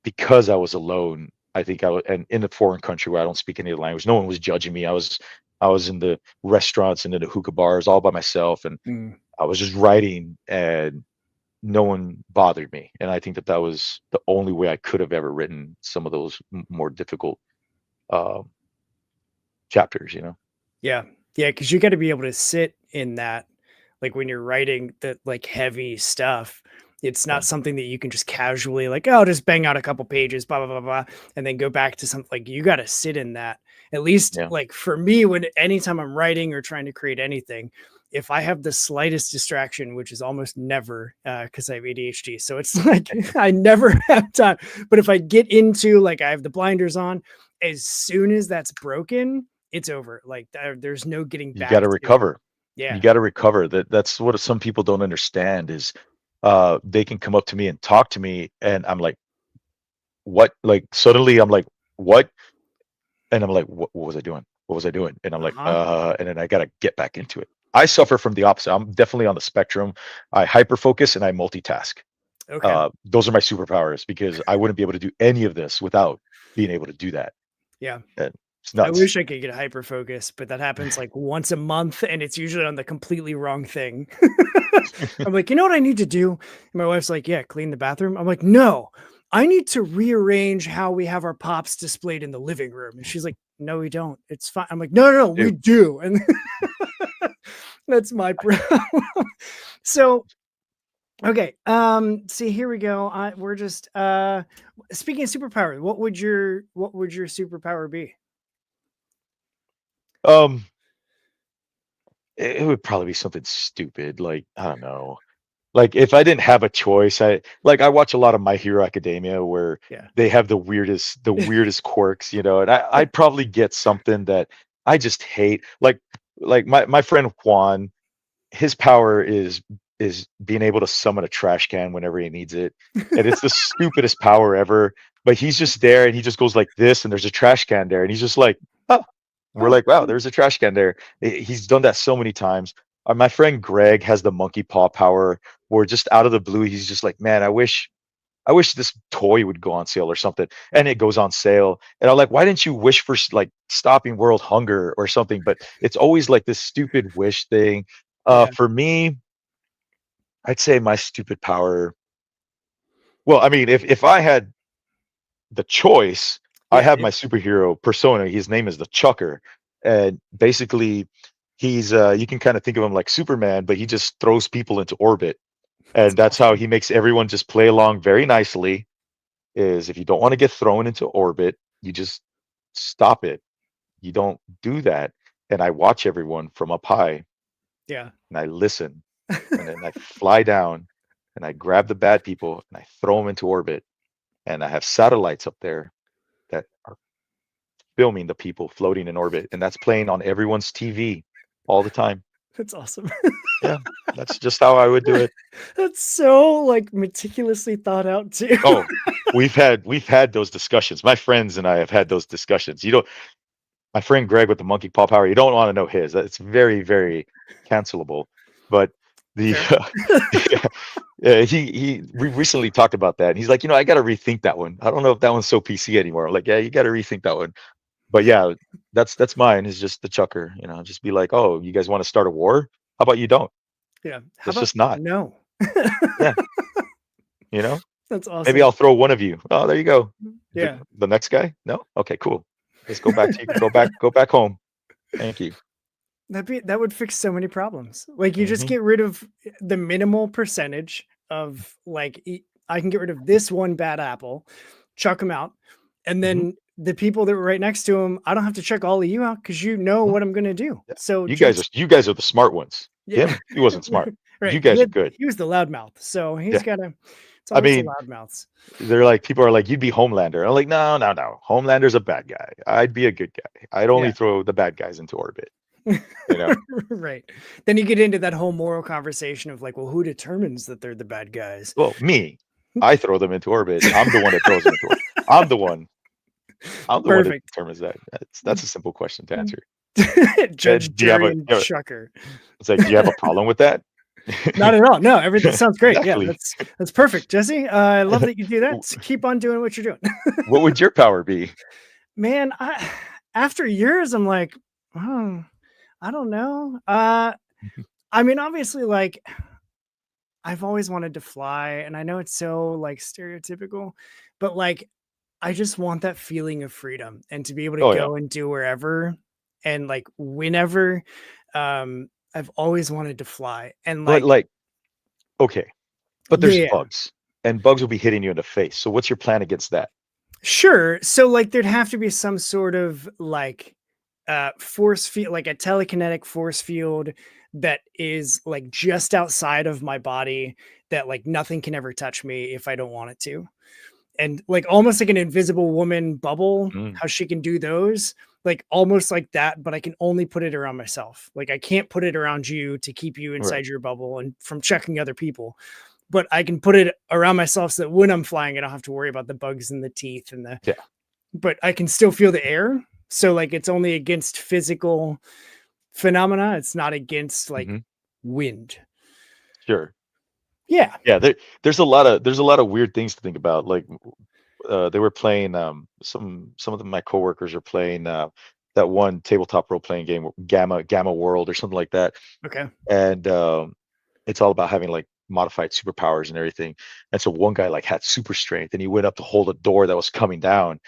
because I was alone, I think and in a foreign country where I don't speak any of the language, no one was judging me. I was in the restaurants and in the hookah bars all by myself, and Mm. I was just writing and no one bothered me. And I think that that was the only way I could have ever written some of those more difficult uh, chapters, you know? Yeah. Yeah, because you got to be able to sit in that, like when you're writing that like heavy stuff. It's Yeah. not something that you can just casually like, oh, just bang out a couple pages, blah blah blah blah, and then go back to something. Like you got to sit in that. At least Yeah. like for me, when anytime I'm writing or trying to create anything, if I have the slightest distraction, which is almost never, because I have ADHD, so it's like I never have time. But if I get into like I have the blinders on, as soon as that's broken, it's over. Like there's no getting You got back to to. recover. You Yeah. got to recover. That's what some people don't understand is they can come up to me and talk to me and I'm like, what? Like suddenly I'm like, what? And I'm like, what was I doing? What was I doing? And I'm like, Uh-huh. and then I got to get back into it. I suffer from the opposite. I'm definitely on the spectrum. I hyper focus and I multitask. Okay. Those are my superpowers because I wouldn't be able to do any of this without being able to do that. Yeah. And it's I nuts. wish I could get hyper focus, but that happens like once a month and it's usually on the completely wrong thing. I'm like, you know what I need to do? And my wife's like, yeah, clean the bathroom. I'm like, no, I need to rearrange how we have our pops displayed in the living room. And she's like, no, we don't. It's fine. I'm like, no, no, no, we Dude, do. And that's my problem. So okay. See, here we go. We're just speaking of superpower, what would your superpower be? um, it would probably be something stupid, like I don't know. Like if I didn't have a choice, I watch a lot of My Hero Academia where Yeah. they have the weirdest quirks, you know, and I'd probably get something that I just hate. Like my friend Juan, his power is being able to summon a trash can whenever he needs it. And it's the stupidest power ever. But he's just there and he just goes like this, and there's a trash can there, and he's just like, oh, and we're Oh, like, wow, cool. there's a trash can there. He's done that so many times. My friend Greg has the monkey paw power, where just out of the blue, he's just like, man, I wish this toy would go on sale or something, and it goes on sale. And I'm like, why didn't you wish for like stopping world hunger or something? But it's always like this stupid wish thing. Yeah. For me, I'd say my stupid power. Well, I mean, if I had the choice, I Yeah. have my superhero persona. His name is the Chucker, and basically, he's you can kind of think of him like Superman, but he just throws people into orbit, That's and that's how awesome. he makes everyone just play along very nicely. Is if you don't want to get thrown into orbit, you just stop it. You don't do that. And I watch everyone from up high Yeah. and I listen and then I fly down and I grab the bad people and I throw them into orbit. And I have satellites up there that are filming the people floating in orbit. And that's playing on everyone's TV all the time. That's awesome. Yeah, that's just how I would do it. That's so like meticulously thought out too. Oh, we've had those discussions. My friends and I have had those discussions. You don't My friend Greg with the monkey paw power, you don't want to know his. It's very, very cancelable. But the Fair. we recently talked about that, and he's like, I got to rethink that one. I don't know if that one's so PC anymore. I'm like, yeah, you got to rethink that one. But yeah, that's mine. Is just the chucker. Just be like, oh, you guys want to start a war? How about you don't? Yeah. How Let's about just not. no? Yeah, you know. That's Maybe awesome. I'll throw one of you. Oh, there you go. The, Yeah. the next guy? No? Okay, cool. Let's go back home. Thank you. That would fix so many problems. Like you just Hmm. get rid of the minimal percentage of like I can get rid of this one bad apple, chuck them out, and Hmm. then the people that were right next to him, I don't have to check all of you out because you know what I'm gonna do. Yeah. So You guys are just you guys are the smart ones. yeah, Him, he wasn't smart. You right. guys are good. He was the loudmouth, so he's Yeah. gotta. It's I always the mean, loudmouths. they're like people are like, you'd be Homelander. I'm like, no, no, no. Homelander's a bad guy. I'd be a good guy. I'd only Yeah. throw the bad guys into orbit. You know? Right. Then you get into that whole moral conversation of like, well, who determines that they're the bad guys? Well, me. I throw them into orbit. I'm the one that throws them into orbit. I'm the one. I'm the one that Perfect. determines that. That's a simple question to answer. Judge Do you have Jerry a and you know, Chucker. it's like, do you have a problem with that? Not at all. No, everything sounds great. Yeah, Exactly. that's perfect, Jesse. I love that you do that. So keep on doing what you're doing. What would your power be? Man, after years, I'm like, oh, I don't know. I mean, obviously, like I've always wanted to fly, and I know it's so like stereotypical, but like I just want that feeling of freedom and to be able to Oh yeah, go and do wherever and like whenever. I've always wanted to fly, and but like like okay, but there's yeah, bugs, and bugs will be hitting you in the face. So what's your plan against that? sure. So like there'd have to be some sort of like force field, like a telekinetic force field that is like just outside of my body that like nothing can ever touch me if I don't want it to. And like almost like an invisible woman bubble, Mm, how she can do those, like almost like that, but I can only put it around myself. Like I can't put it around you to keep you right. inside your bubble and from checking other people. But I can put it around myself so that when I'm flying, I don't have to worry about the bugs and the teeth and the, Yeah. but I can still feel the air. So like it's only against physical phenomena. It's not against like Hmm. wind. Sure. Yeah. Yeah. There's a lot of weird things to think about. Like they were playing some of my coworkers are playing that one tabletop role playing game, Gamma World or something like that, Okay. and it's all about having like modified superpowers and everything. And so one guy like had super strength, and he went up to hold a door that was coming down,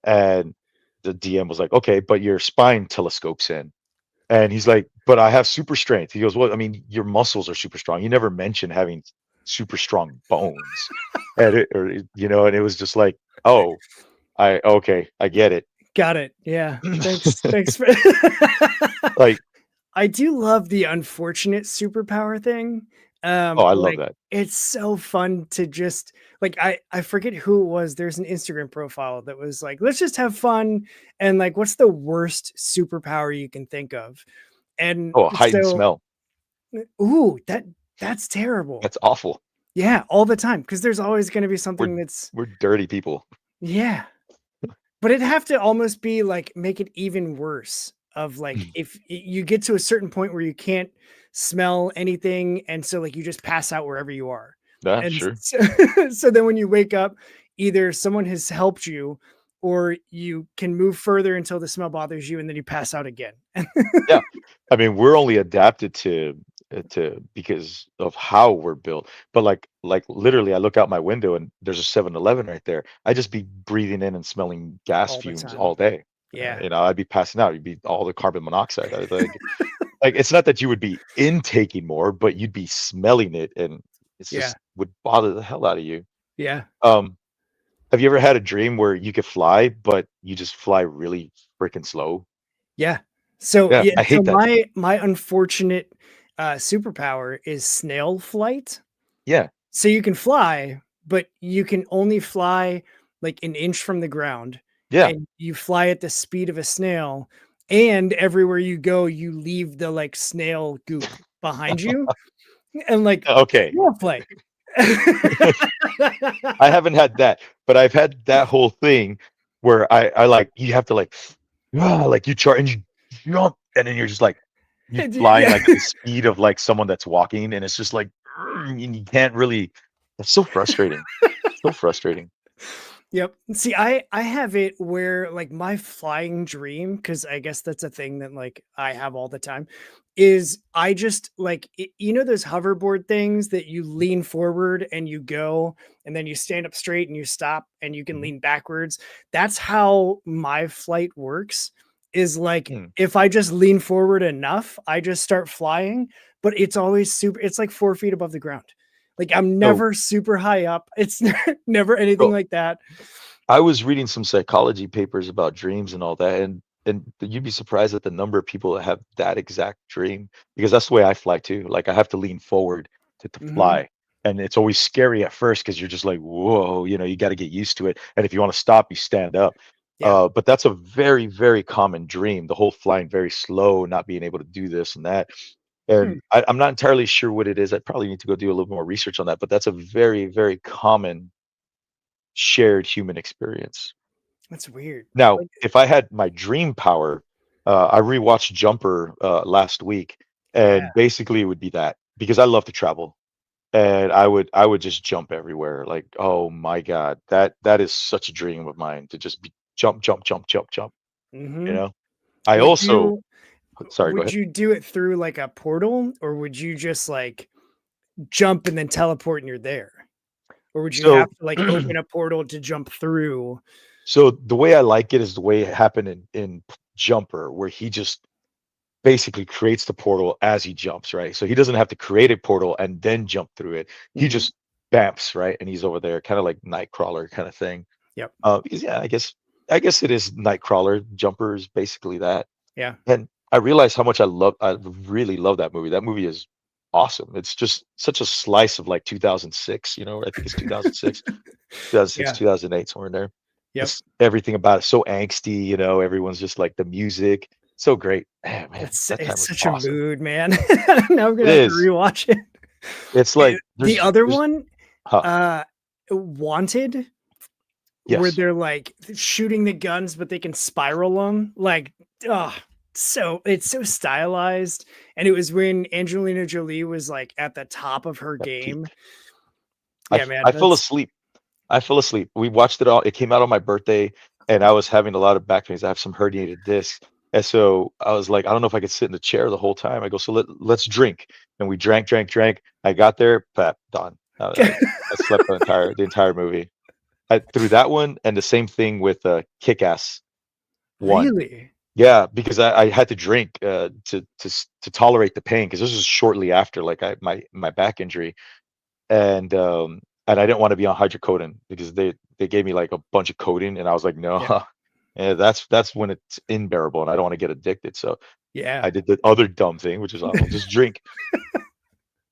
and the DM was like, "Okay, but your spine telescopes in." And he's like, "But I have super strength." He goes, "Well, I mean, your muscles are super strong. You never mentioned having super strong bones." And and it was just like, "Oh, I okay, I get it." Got it. Yeah. Thanks. Thanks for Like, I do love the unfortunate superpower thing. oh, I love Like that. it's so fun to just like I forget who it was. There's an Instagram profile that was like, let's just have fun and like what's the worst superpower you can think of? And Oh, a heightened so smell. ooh, that's terrible. That's awful. Yeah, all the time because there's always going to be We're something that's we're dirty people. yeah. But it'd have to almost be like make it even worse of like if you get to a certain point where you can't smell anything and so like you just pass out wherever you are. Yeah, And sure. so, so then when you wake up, either someone has helped you or you can move further until the smell bothers you and then you pass out again. Yeah. I mean, we're only adapted to because of how we're built. But like literally I look out my window and there's a 7-Eleven right there. I just be breathing in and smelling gas All the fumes time. all day. Yeah. I'd be passing out. You'd be all the carbon monoxide. Like it's not that you would be intaking more, but you'd be smelling it, and it's Yeah. just would bother the hell out of you. Yeah. Um, have you ever had a dream where you could fly, but you just fly really freaking slow? Yeah. So Yeah, yeah, I so hate that. my unfortunate superpower is snail flight. Yeah. So you can fly, but you can only fly like an inch from the ground Yeah. and you fly at the speed of a snail. And everywhere you go, you leave the like snail goop behind you and like Okay. snail flight. I haven't had that, but I've had that whole thing where I like you have to like like you charge and you jump and then you're just like you flying Yeah. like at the speed of like someone that's walking and it's just like and you can't really it's so frustrating. So frustrating. Yep. See, I have it where like my flying dream, because I guess that's a thing that like I have all the time, is I just like you know those hoverboard things that you lean forward and you go, and then you stand up straight and you stop and you can Mhm. lean backwards. That's how my flight works. Is like Mm. if I just lean forward enough, I just start flying, but it's always super. It's like 4 feet above the ground. Like I'm So never super high up. It's never anything so like that. I was reading some psychology papers about dreams and all that, and you'd be surprised at the number of people that have that exact dream because that's the way I fly too. Like I have to lean forward to Mhm. fly, and it's always scary at first because you're just like, whoa, you got to get used to it. And if you want to stop, you stand up. Yeah. But that's a very, very common dream. The whole flying very slow, not being able to do this and that. Hmm. And I'm not entirely sure what it is. I probably need to go do a little more research on that. But that's a very, very common shared human experience. That's weird. Now, Like, if I had my dream power, I rewatched Jumper last week, yeah. and basically it would be that because I love to travel, and I would just jump everywhere. Like, oh my God, that is such a dream of mine to just be jump, jump, jump, jump, jump. You Mhm. know, I Would also you Sorry, go Would ahead. you do it through like a portal, or would you just like jump and then teleport and you're there? Or would you have So, to like open a portal to jump through? so the way I like it is the way it happened in Jumper, where he just basically creates the portal as he jumps, right? So he doesn't have to create a portal and then jump through it. He Mhm. just bamps, right? And he's over there, kind of like Nightcrawler kind of thing. Yep. Because yeah, I guess it is Nightcrawler. Jumper is basically that. Yeah. And I realized how much I really love that movie. That movie is awesome. It's just such a slice of like 2006, I think it's 2006, 2006, Yeah. 2008, somewhere in there. Yep. It's everything about it so angsty, everyone's just like the music, so great. Man, that time It's was such a awesome. mood, man. Now I'm It gonna have to is. rewatch it. It's like The there's other there's one, huh, uh, Wanted, where yes, they're like shooting the guns, but they can spiral them. Like, oh, so it's so stylized. And it was when Angelina Jolie was like at the top of her at game. peak. Yeah, man. I fell That's asleep. I fell asleep. We watched it all. It came out on my birthday, and I was having a lot of back pains. I have some herniated discs. And so I was like, I don't know if I could sit in the chair the whole time. I go, so let's drink. And we drank, drank, drank. I got there, pap, done. I slept the entire movie. Through that one, and the same thing with Kick-Ass 1. really Yeah, because I had to drink to tolerate the pain, because this was shortly after like my back injury, and I didn't want to be on hydrocodone because they gave me like a bunch of codeine, and I was like, yeah. no, yeah, that's when it's unbearable, and I don't want to get addicted. So Yeah. I did the other dumb thing, which is I'll just drink.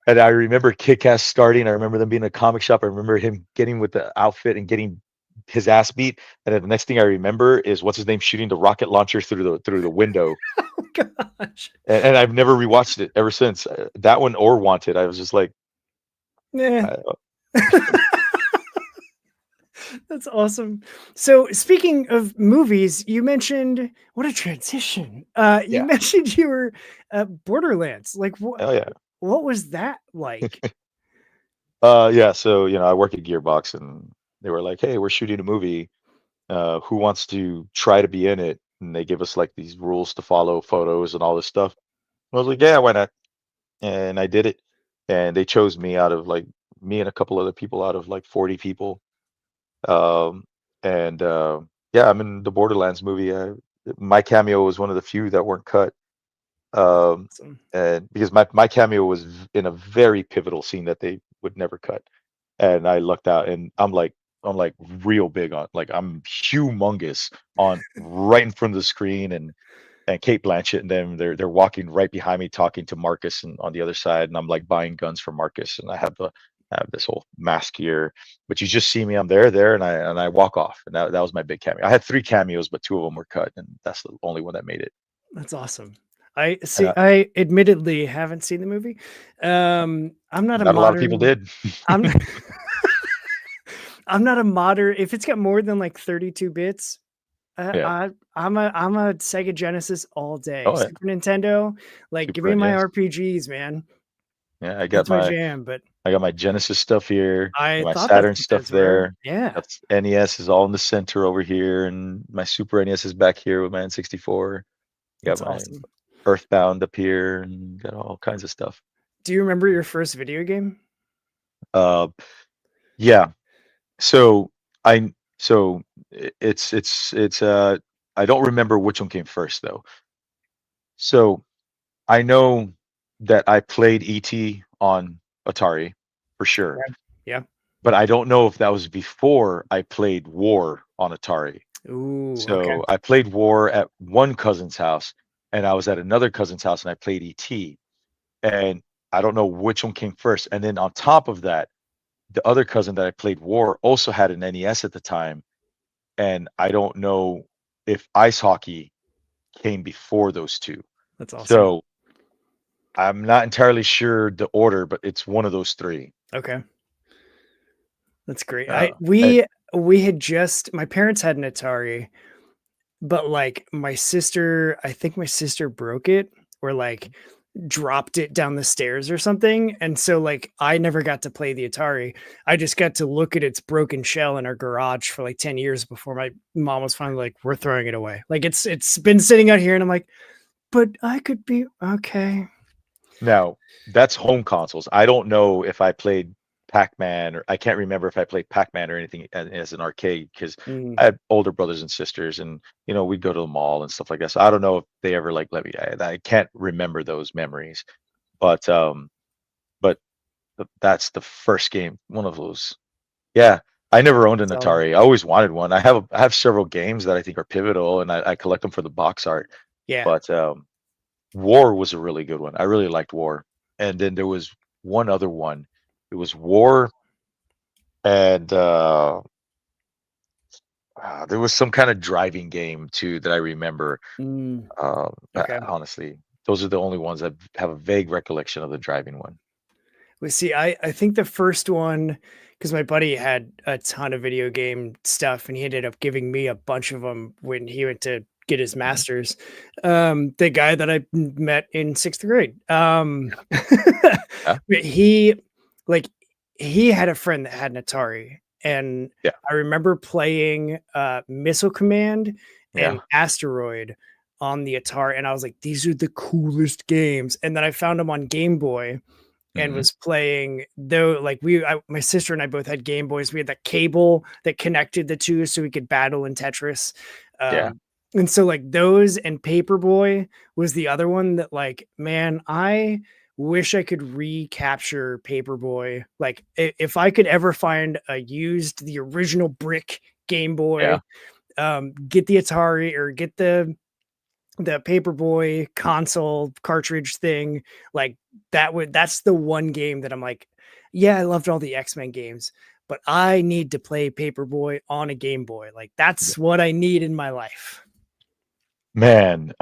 And I remember Kick-Ass starting. I remember them being in a comic shop. I remember him getting with the outfit and getting his ass beat. And then the next thing I remember is what's his name shooting the rocket launcher through the window. Oh gosh. And I've never rewatched it ever since. That one or Wanted. I was just like, Yeah. I, That's awesome. So speaking of movies, you mentioned what a transition. You yeah, mentioned you were Borderlands. Like hell yeah. what was that like? Yeah, so I work at Gearbox, and they were like, "Hey, we're shooting a movie. Who wants to try to be in it?" And they give us like these rules to follow, photos, and all this stuff. I was like, "Yeah, why not?" And I did it, and they chose me out of like me and a couple other people out of like 40 people. Um, and yeah, I'm in the Borderlands movie. My cameo was one of the few that weren't cut. Um, Awesome. and because my cameo was in a very pivotal scene that they would never cut, and I lucked out, and I'm like real big on, like, I'm humongous on right in front of the screen, and Kate Blanchett and them, they're walking right behind me talking to Marcus and on the other side, and I'm like buying guns for Marcus, and I have this whole mask here, but you just see me, I'm there, and I walk off, and that was my big cameo. I had three cameos, but two of them were cut, and that's the only one that made it. That's awesome. I And see. I admittedly haven't seen the movie. I'm not a not a lot of people modern. did. I'm. I'm not a modern. If it's got more than like 32 bits, Yeah. I'm a Sega Genesis all day. Oh yeah. Super Nintendo, like give Super me my NES. RPGs, man. Yeah, I got That's my my jam. But I got my Genesis stuff here, I got my thought that's Saturn what stuff those were. there. Yeah, That's NES is all in the center over here, and my Super NES is back here with my N64. Got that's my awesome. Earthbound up here, and got all kinds of stuff. Do you remember your first video game? Uh, yeah. So it's I don't remember which one came first though. So I know that I played ET on Atari for sure, Okay. Yeah. but I don't know if that was before I played War on Atari. Ooh. Okay. So I played War at one cousin's house, and I was at another cousin's house, and I played ET. And I don't know which one came first. And then on top of that, the other cousin that I played War also had an NES at the time, and I don't know if ice hockey came before those two. That's awesome. So I'm not entirely sure the order, but it's one of those three. Okay. That's great. I Uh, and we had just my parents had an Atari, but like I think my sister broke it or like dropped it down the stairs or something. And so like I never got to play the Atari. I just got to look at its broken shell in our garage for like 10 years before my mom was finally like, we're throwing it away. Like it's been sitting out here and I'm like, but I could be okay. Now, that's home consoles. I don't know if I played Pac-Man, or I can't remember if I played Pac-Man or anything as an arcade, because Mm, I had older brothers and sisters, and we'd go to the mall and stuff like that. So I don't know if they ever like let me. I can't remember those memories, but but that's the first game. One of those. Yeah, I never owned an Zelda. Atari. I always wanted one. I have several games that I think are pivotal, and I collect them for the box art. Yeah. But War was a really good one. I really liked War. And then there was one other one. It was War, and there was some kind of driving game too that I remember. Mm, okay. Honestly, those are the only ones that have a vague recollection of the driving one. We see. I think the first one, because my buddy had a ton of video game stuff, and he ended up giving me a bunch of them when he went to get his Mhm. master's. The guy that I met in sixth grade. Yeah, But he, like, he had a friend that had an Atari, and yeah, I remember playing Missile Command yeah. and Asteroid on the Atari, and I was like, these are the coolest games. And then I found them on Game Boy and Hmm. was playing, though, like, my sister and I both had Game Boys. We had that cable that connected the two so we could battle in Tetris. Yeah, And so, like, those and Paperboy was the other one that, like, man, I wish I could recapture Paperboy. Like, if I could ever find a used, the original brick Game yeah. Boy, get the Atari or get the Paperboy console cartridge thing, like, that's the one game that I'm like, yeah, I loved all the X-Men games, but I need to play Paperboy on a Game Boy. Like, Yeah. that's what I need in my life. Man,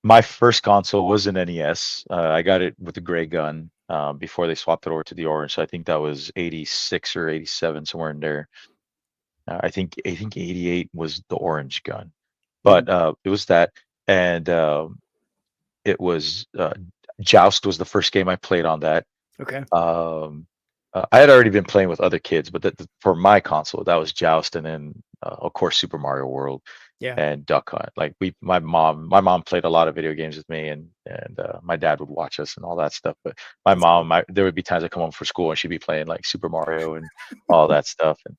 my first console was an NES. I got it with the gray gun before they swapped it over to the orange. So I think that was 86 or 87, somewhere in there. I think 88 was the orange gun, Mhm. but it was that, and it was Joust was the first game I played on that. Okay. Um, I had already been playing with other kids, but for my console, that was Joust, and then of course Super Mario World Yeah. and Duck Hunt. Like my mom played a lot of video games with me, and my dad would watch us and all that stuff. But my That's cool. mom, there would be times I come home from school and she'd be playing like Super Mario and all that stuff. And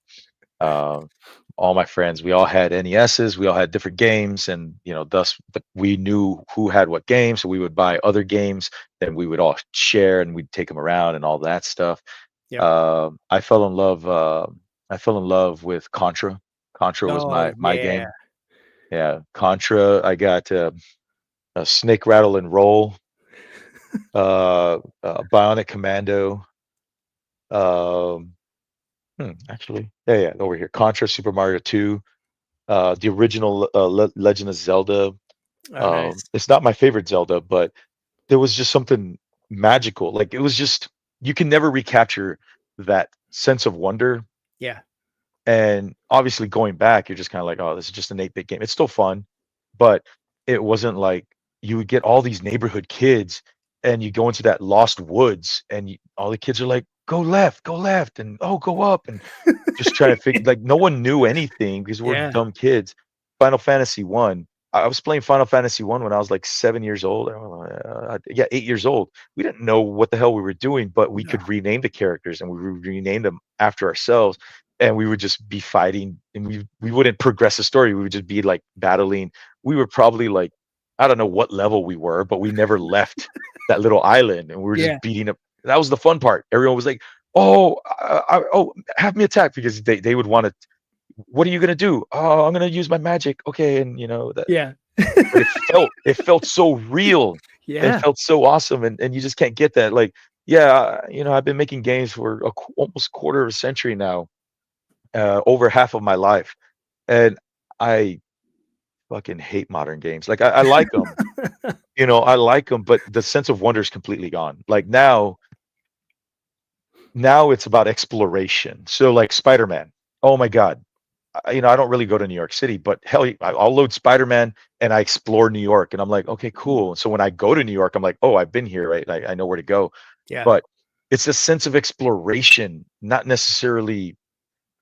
um, all my friends, we all had NESs, we all had different games, and thus we knew who had what game, so we would buy other games, then we would all share and we'd take them around and all that stuff. Yep. I fell in love. I fell in love with Contra. Contra was Oh, my yeah. game. Yeah, Contra. I got a Snake Rattle and Roll, Bionic Commando. Um, actually, yeah, over here, Contra, Super Mario 2, the original Legend of Zelda. Oh, nice. It's not my favorite Zelda, but there was just something magical. Like, it was just, you can never recapture that sense of wonder. Yeah. And obviously, going back, you're just kind of like, oh, this is just an 8-bit game. It's still fun, but it wasn't like you would get all these neighborhood kids and you go into that lost woods and all the kids are like, go left, and oh, go up. And just trying to figure, like, no one knew anything because we're Yeah. dumb kids. Final Fantasy 1. I was playing Final Fantasy 1 when I was like 7 years old. Yeah, 8 years old. We didn't know what the hell we were doing, but we No. could rename the characters and we would rename them after ourselves, and we would just be fighting, and we wouldn't progress the story. We would just be like battling. We were probably like, I don't know what level we were, but we never left that little island, and we were Yeah. just beating up. That was the fun part. Everyone was like, "Oh, oh, have me attack," because they would want to. What are you gonna do? Oh, I'm gonna use my magic. Okay, and that. Yeah. But it felt so real. It Yeah. felt so awesome, and you just can't get that. Like, yeah, I've been making games for almost quarter of a century now, over half of my life, and I fucking hate modern games. Like, I like them, I like them, but the sense of wonder is completely gone. Like, now it's about exploration. So like Spider-Man. Oh my God. I don't really go to New York City, but hell, I'll load Spider-Man and I explore New York, and I'm like, okay, cool. So when I go to New York, I'm like, oh, I've been here, right? I know where to go. Yeah. But it's a sense of exploration, not necessarily.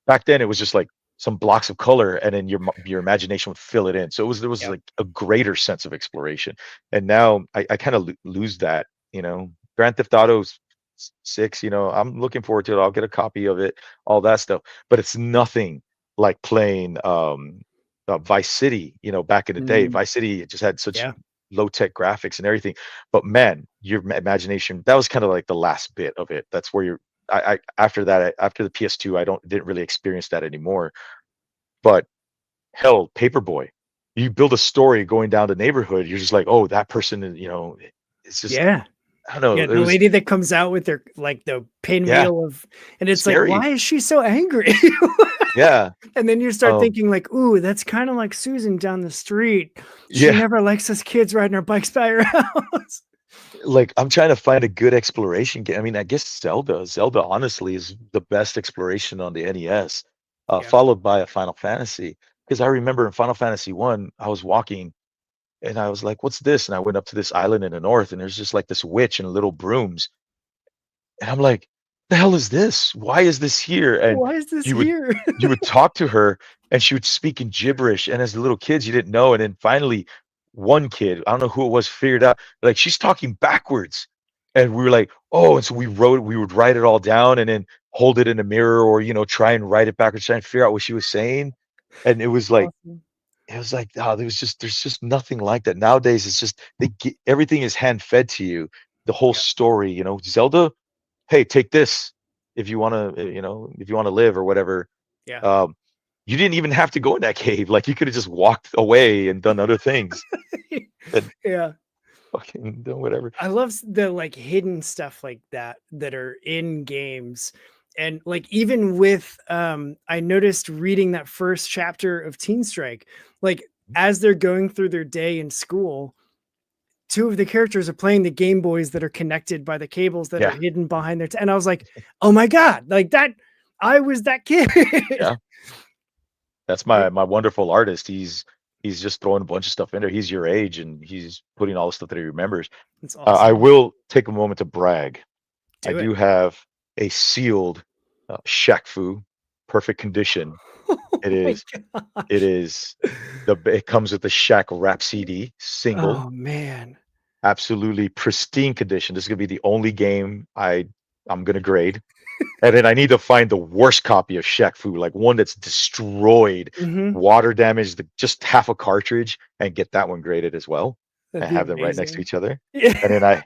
Back then, it was just like some blocks of color, and then your imagination would fill it in. So there was Yep. like a greater sense of exploration. And now I kind of lose that. Grand Theft Auto 6. I'm looking forward to it. I'll get a copy of it, all that stuff. But it's nothing like playing Vice City. Back in the day, Mm, Vice City just had such yeah. low tech graphics and everything. But man, your imagination, that was kind of like the last bit of it. That's where you're. After that, after the PS2, didn't really experience that anymore. But hell, Paperboy, you build a story going down the neighborhood. You're just like, oh, that person is, it's just, Yeah. I don't know. Yeah, It the was, lady that comes out with their like the yeah, pinwheel of, and it's like, scary. why is she so angry? Yeah. And then you start Um, thinking like, ooh, that's kind of like Susan down the street. She yeah. never likes us kids riding our bikes by her house. Like I'm trying to find a good exploration game. I mean, I guess Zelda honestly is the best exploration on the NES, Yeah. followed by a Final Fantasy. Because I remember in Final Fantasy 1, I was walking and I was like, what's this? And I went up to this island in the north, and there's just like this witch and little brooms. And I'm like, the hell is this? Why is this here? And Why is this you would here? you would talk to her, and she would speak in gibberish. And as the little kids, you didn't know. And then finally, one kid, I don't know who it was, figured out like she's talking backwards. And we were like, oh, and so we would write it all down and then hold it in a mirror, or try and write it backwards, try and figure out what she was saying. And Awesome. it was like, oh, there's just nothing like that. Nowadays, it's just everything is hand fed to you. The whole Yeah. story, Zelda, hey, take this if you want to, if you want to live or whatever. Yeah. Um, you didn't even have to go in that cave. Like you could have just walked away and done other things and Yeah. fucking done whatever. I love the like hidden stuff like that are in games. And like even with I noticed reading that first chapter of TeenStrike, like as they're going through their day in school, two of the characters are playing the Game Boys that are connected by the cables that are Yeah, hidden behind their and I was like, "Oh my god, like that I was that kid." yeah. That's Like, my wonderful artist. He's just throwing a bunch of stuff in there. He's your age, and he's putting all the stuff that he remembers. it's I awesome. will take a moment to brag. I Do it. do have a sealed Shaq Fu, perfect condition. Oh It my is. It gosh. is it comes with the Shaq rap CD single, Oh man. absolutely pristine condition. This is gonna be the only game I'm gonna grade. And then I need to find the worst copy of Shaq Fu, like one that's destroyed, Mhm. water damaged, just half a cartridge, and get that one graded as well, That'd and be have them right next to amazing. each other. Yeah.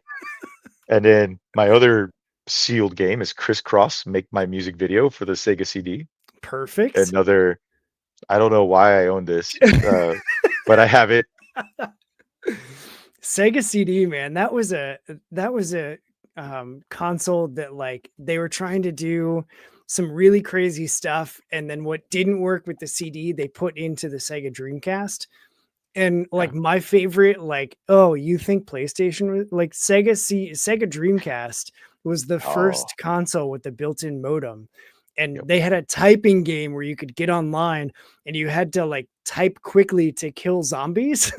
And then my other sealed game is Crisscross, make my music video for the Sega CD. Perfect. Another, I don't know why I own this, but I have it. Sega CD, man, that was a console that like they were trying to do some really crazy stuff, and then what didn't work with the CD, they put into the Sega Dreamcast. And Yeah. like my favorite, like, oh, you think PlayStation like Sega Dreamcast was the Oh, first console with the built-in modem. And yep, they had a typing game where you could get online and you had to like type quickly to kill zombies.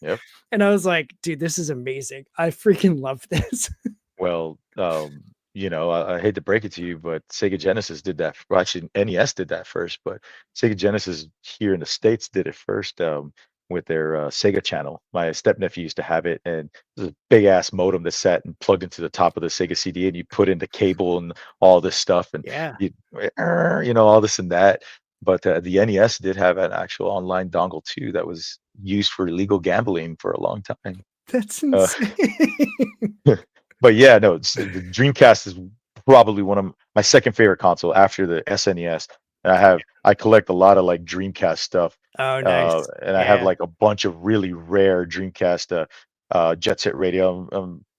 yep. And I was like, dude, this is amazing. I freaking love this. Well, I hate to break it to you, but Sega Genesis did that. Well, actually, NES did that first, but Sega Genesis here in the States did it first, with their Sega channel. My stepnephew used to have it, and it was a big ass modem that sat and plugged into the top of the Sega CD, and you put in the cable and all this stuff, and Yeah, you, all this and that. But the NES did have an actual online dongle too that was used for illegal gambling for a long time. that's Uh, insane. but yeah, no, the Dreamcast is probably one of my second favorite console after the SNES. And I collect a lot of like Dreamcast stuff, Oh, nice. and I have Yeah. like a bunch of really rare Dreamcast Jet Set Radio.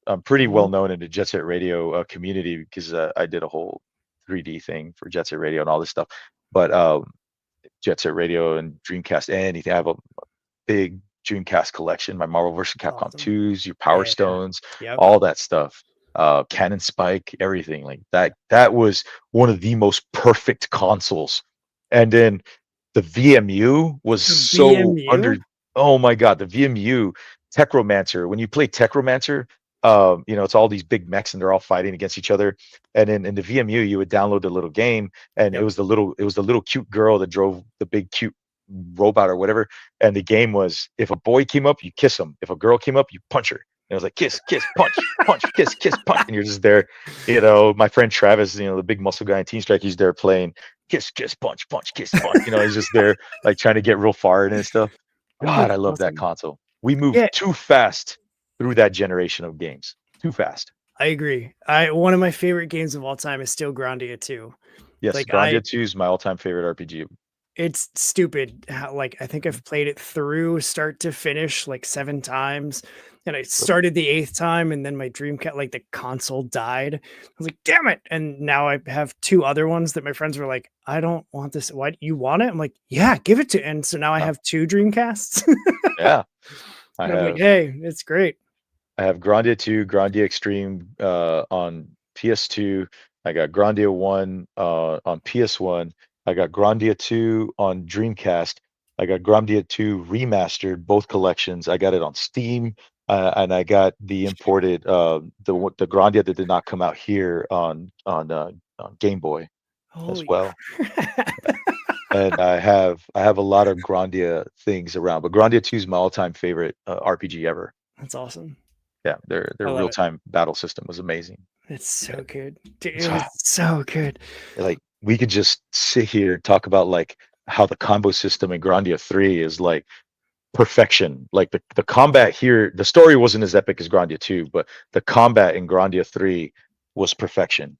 I'm pretty well Mhm. known in the Jet Set Radio community because I did a whole 3D thing for Jet Set Radio and all this stuff. But Jet Set Radio and Dreamcast, anything. I have a big Dreamcast collection, my Marvel vs. That's Capcom awesome. 2s, your Power Yeah. Stones, Yep. all that stuff. Cannon Spike, everything like that. That was one of the most perfect consoles. And then the VMU was The so VMU? under. Oh my God, the VMU Techromancer. When you play Techromancer, It's all these big mechs and they're all fighting against each other. And in the VMU, you would download the little game, and Yep. it was the little cute girl that drove the big cute robot or whatever. And the game was, if a boy came up, you kiss him. If a girl came up, you punch her. And it was like kiss, kiss, punch, punch, kiss, kiss, punch. And you're just there. My friend Travis, the big muscle guy in TeenStrike, he's there playing kiss, kiss, punch, punch, kiss, punch. He's just there like trying to get real far and stuff. God, That's I love that awesome. console. We moved Yeah, too fast through that generation of games. Too fast. I agree. One of my favorite games of all time is still Grandia 2. Yes, Like Grandia 2 is my all-time favorite RPG. it's stupid how, like, I think I've played it through start to finish like 7 times, and I started the 8th time, and then my Dreamcast, like, the console died. I was like, "Damn it!" And now I have 2 other ones that my friends were like, "I don't want this. Why you want it?" I'm like, "Yeah, give it to." And so now I Oh, have 2 Dreamcasts. yeah, I And I'm like, have "Hey, it's great." I have Grandia 2, Grandia Extreme on PS2. I got Grandia 1 on PS1. I got Grandia 2 on Dreamcast. I got Grandia 2 remastered, both collections. I got it on Steam, and I got the imported the Grandia that did not come out here on Game Boy as Holy well. crap. And I have a lot of Grandia things around, but Grandia 2 is my all-time favorite RPG ever. That's awesome. Yeah, their I love it. real-time battle system was amazing. It's Yeah. so good. Dude, it was so good. Like we could just sit here and talk about like how the combo system in Grandia 3 is like perfection. Like the combat here, the story wasn't as epic as Grandia 2, but the combat in Grandia 3 was perfection.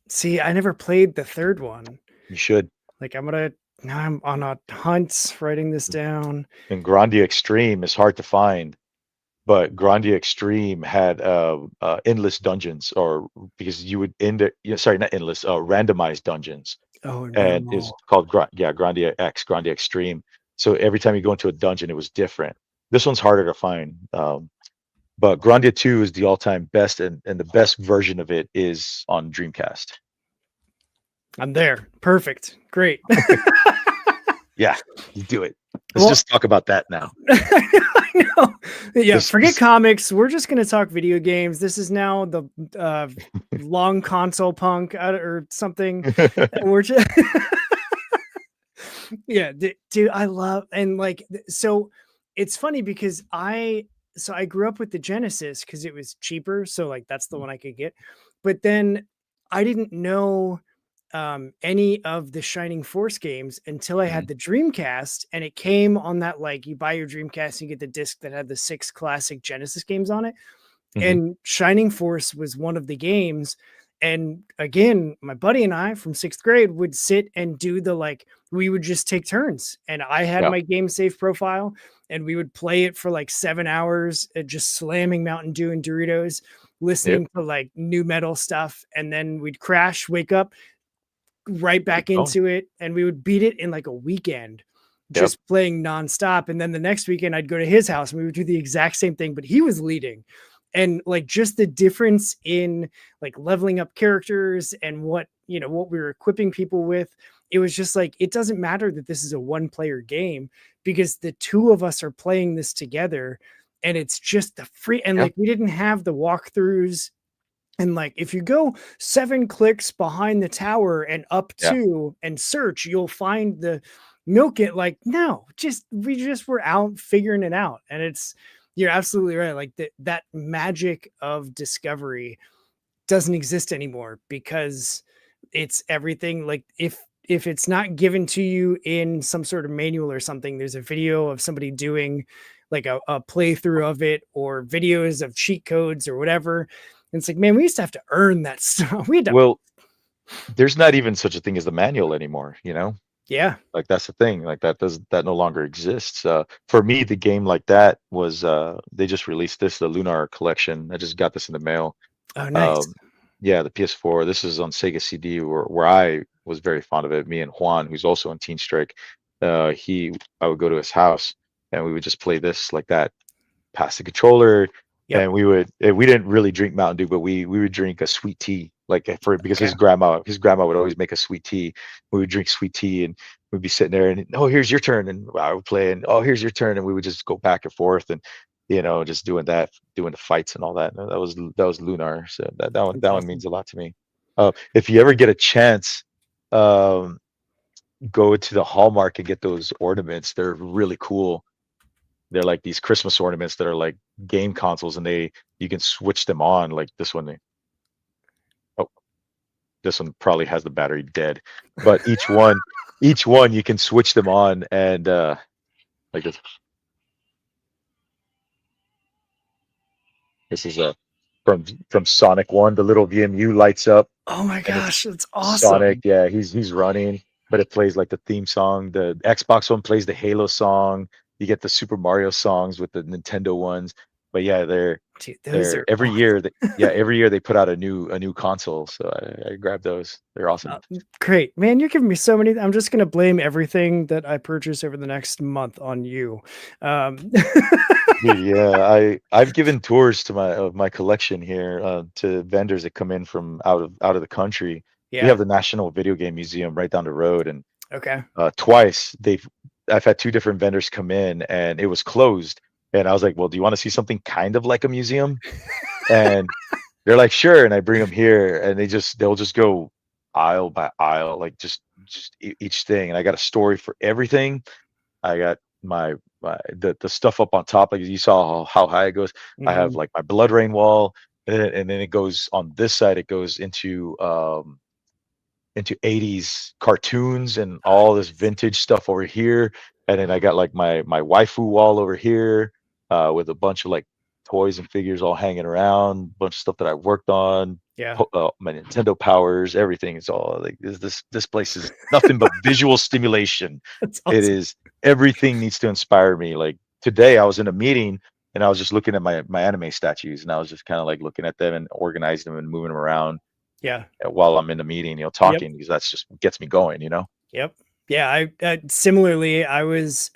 See, I never played the 3rd one. You should. Like, now I'm on a hunt writing this down. And Grandia Extreme is hard to find, but Grandia Extreme had endless dungeons, or because you would sorry, not endless, randomized dungeons, Oh, and is no. called Grandia X, Grandia Extreme. So every time you go into a dungeon, it was different. This one's harder to find, but Grandia 2 is the all-time best, and the best version of it is on Dreamcast. I'm there. Perfect. Great. Yeah, you do it. Let's Well, just talk about that now. I know. Yeah, This, forget this comics. We're just going to talk video games. This is now the long console punk or something. We're just yeah, dude, I love, and like so it's funny because I grew up with the Genesis because it was cheaper, so like that's the one I could get. But then I didn't know any of the Shining Force games until I had Mhm, the Dreamcast, and it came on that, like, you buy your Dreamcast, you get the disc that had the 6 classic Genesis games on it, mhm, and Shining Force was one of the games. And again, my buddy and I from 6th grade would sit and do we would just take turns. And I had yeah, my game save profile, and we would play it for like 7 hours, just slamming Mountain Dew and Doritos, yep, listening to like new metal stuff. And then we'd crash, wake up, right keep back going. into it. And we would beat it in like a weekend, Yep, just playing nonstop. And then the next weekend, I'd go to his house and we would do the exact same thing, but he was leading. And like just the difference in like leveling up characters and what we were equipping people with, it was just like, it doesn't matter that this is a 1-player game because the 2 of us are playing this together. And it's just the free, and yeah, like we didn't have the walkthroughs, and like if you go 7 clicks behind the tower and up yeah, 2 and search, you'll find the milk it. Like, no, just we just were out figuring it out. And you're absolutely right. Like that magic of discovery doesn't exist anymore because it's everything. Like if it's not given to you in some sort of manual or something, there's a video of somebody doing like a playthrough of it, or videos of cheat codes or whatever. And it's like, man, we used to have to earn that stuff. We had to, Well, there's not even such a thing as the manual anymore. yeah. Like that's the thing. Like that no longer exists. For me, the game like that was they just released this, the Lunar Collection. I just got this in the mail. Oh, nice. Um, yeah, the PS4. This is on Sega CD, where I was very fond of it. Me and Juan, who's also on Teen Strike, I would go to his house and we would just play this like that, pass the controller, Yep. and we didn't really drink Mountain Dew, but we would drink a sweet tea, like because Okay. his grandma would always make a sweet tea. We would drink sweet tea and we'd be sitting there and, oh, here's your turn, and I would play, and oh, here's your turn, and we would just go back and forth. And just doing the fights and all that. That was Lunar. So It's that one awesome. means a lot to me. If you ever get a chance, um, go to the Hallmark and get those ornaments. They're really cool. They're like these Christmas ornaments that are like game consoles, and you can switch them on. Like this one. Oh, this one probably has the battery dead, but each one you can switch them on, and like this is a from Sonic 1. The little VMU lights up, Oh my and it's gosh, that's Sonic. awesome. Yeah, he's running, but it plays like the theme song. The Xbox one plays the Halo song. You get the Super Mario songs with the Nintendo ones. But yeah, Dude, those they're are awesome. every year they put out a new console. So I grabbed those. They're awesome. Great, man. You're giving me so many. I'm just gonna blame everything that I purchase over the next month on you. Um, Dude, yeah, I've given tours to my collection here, to vendors that come in from out of the country. We yeah. have the National Video Game Museum right down the road, and Okay. twice I've had two different vendors come in, and it was closed. And I was like, "Well, do you want to see something kind of like a museum?" And they're like, "Sure." And I bring them here, and they'll just go aisle by aisle, like just each thing. And I got a story for everything. I got the stuff up on top, like you saw how high it goes. I have Mhm. like my blood rain wall, and then it goes on this side. It goes into 80s cartoons and all this Nice. vintage stuff over here. And then I got like my waifu wall over here, with a bunch of like toys and figures all hanging around, bunch of stuff that I worked on, Yeah. my Nintendo powers, everything is all like this place is nothing but visual stimulation. That's It awesome. is everything needs to inspire me. Like today I was in a meeting and I was just looking at my anime statues, and I was just kind of like looking at them and organizing them and moving them around, Yeah. while I'm in the meeting, Yep. talking, because that's just what gets me going. Yep. Yeah, I similarly, I was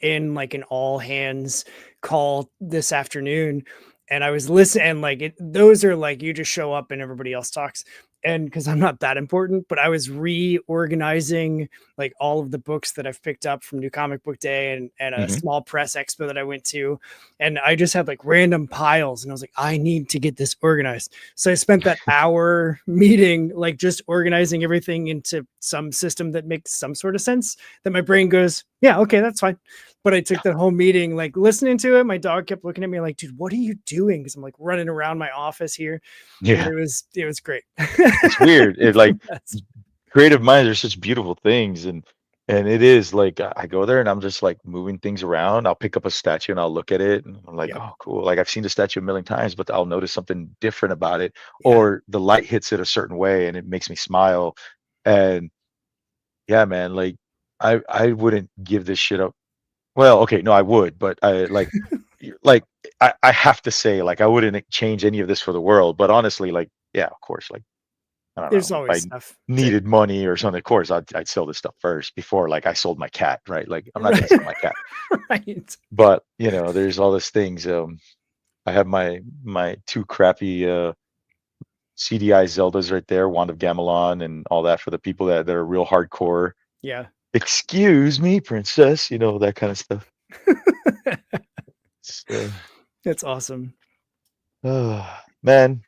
in like an all hands call this afternoon, and I was listening, and like those are like you just show up and everybody else talks. And because I'm not that important, but I was reorganizing like all of the books that I've picked up from New Comic Book Day and a Hmm. small press expo that I went to. And I just had like random piles, and I was like, I need to get this organized. So I spent that hour meeting, like just organizing everything into some system that makes some sort of sense. That my brain goes, yeah, okay, that's fine. But I took Yeah. that whole meeting, like listening to it. My dog kept looking at me like, dude, what are you doing? Because I'm like running around my office here, and Yeah. it was great. It's weird. It like Best. creative minds are such beautiful things, and it is like I go there and I'm just like moving things around. I'll pick up a statue and I'll look at it and I'm like, Yep. oh, cool. Like I've seen the statue a million times, but I'll notice something different about it, Yeah. or the light hits it a certain way and it makes me smile. And yeah, man, like I wouldn't give this shit up. Well, okay, no, I would, but like I have to say, like, I wouldn't change any of this for the world. But honestly, like, yeah, of course, like, I don't There's know, if always I stuff to needed money or something, of course I'd sell this stuff first before like I sold my cat, right? Like I'm not gonna right. sell my cat. Right. But there's all these things. I have my two crappy CDI Zeldas right there, Wand of Gamelon and all that for the people that are real hardcore. Yeah. Excuse me, princess, that kind of stuff. So, That's awesome. man,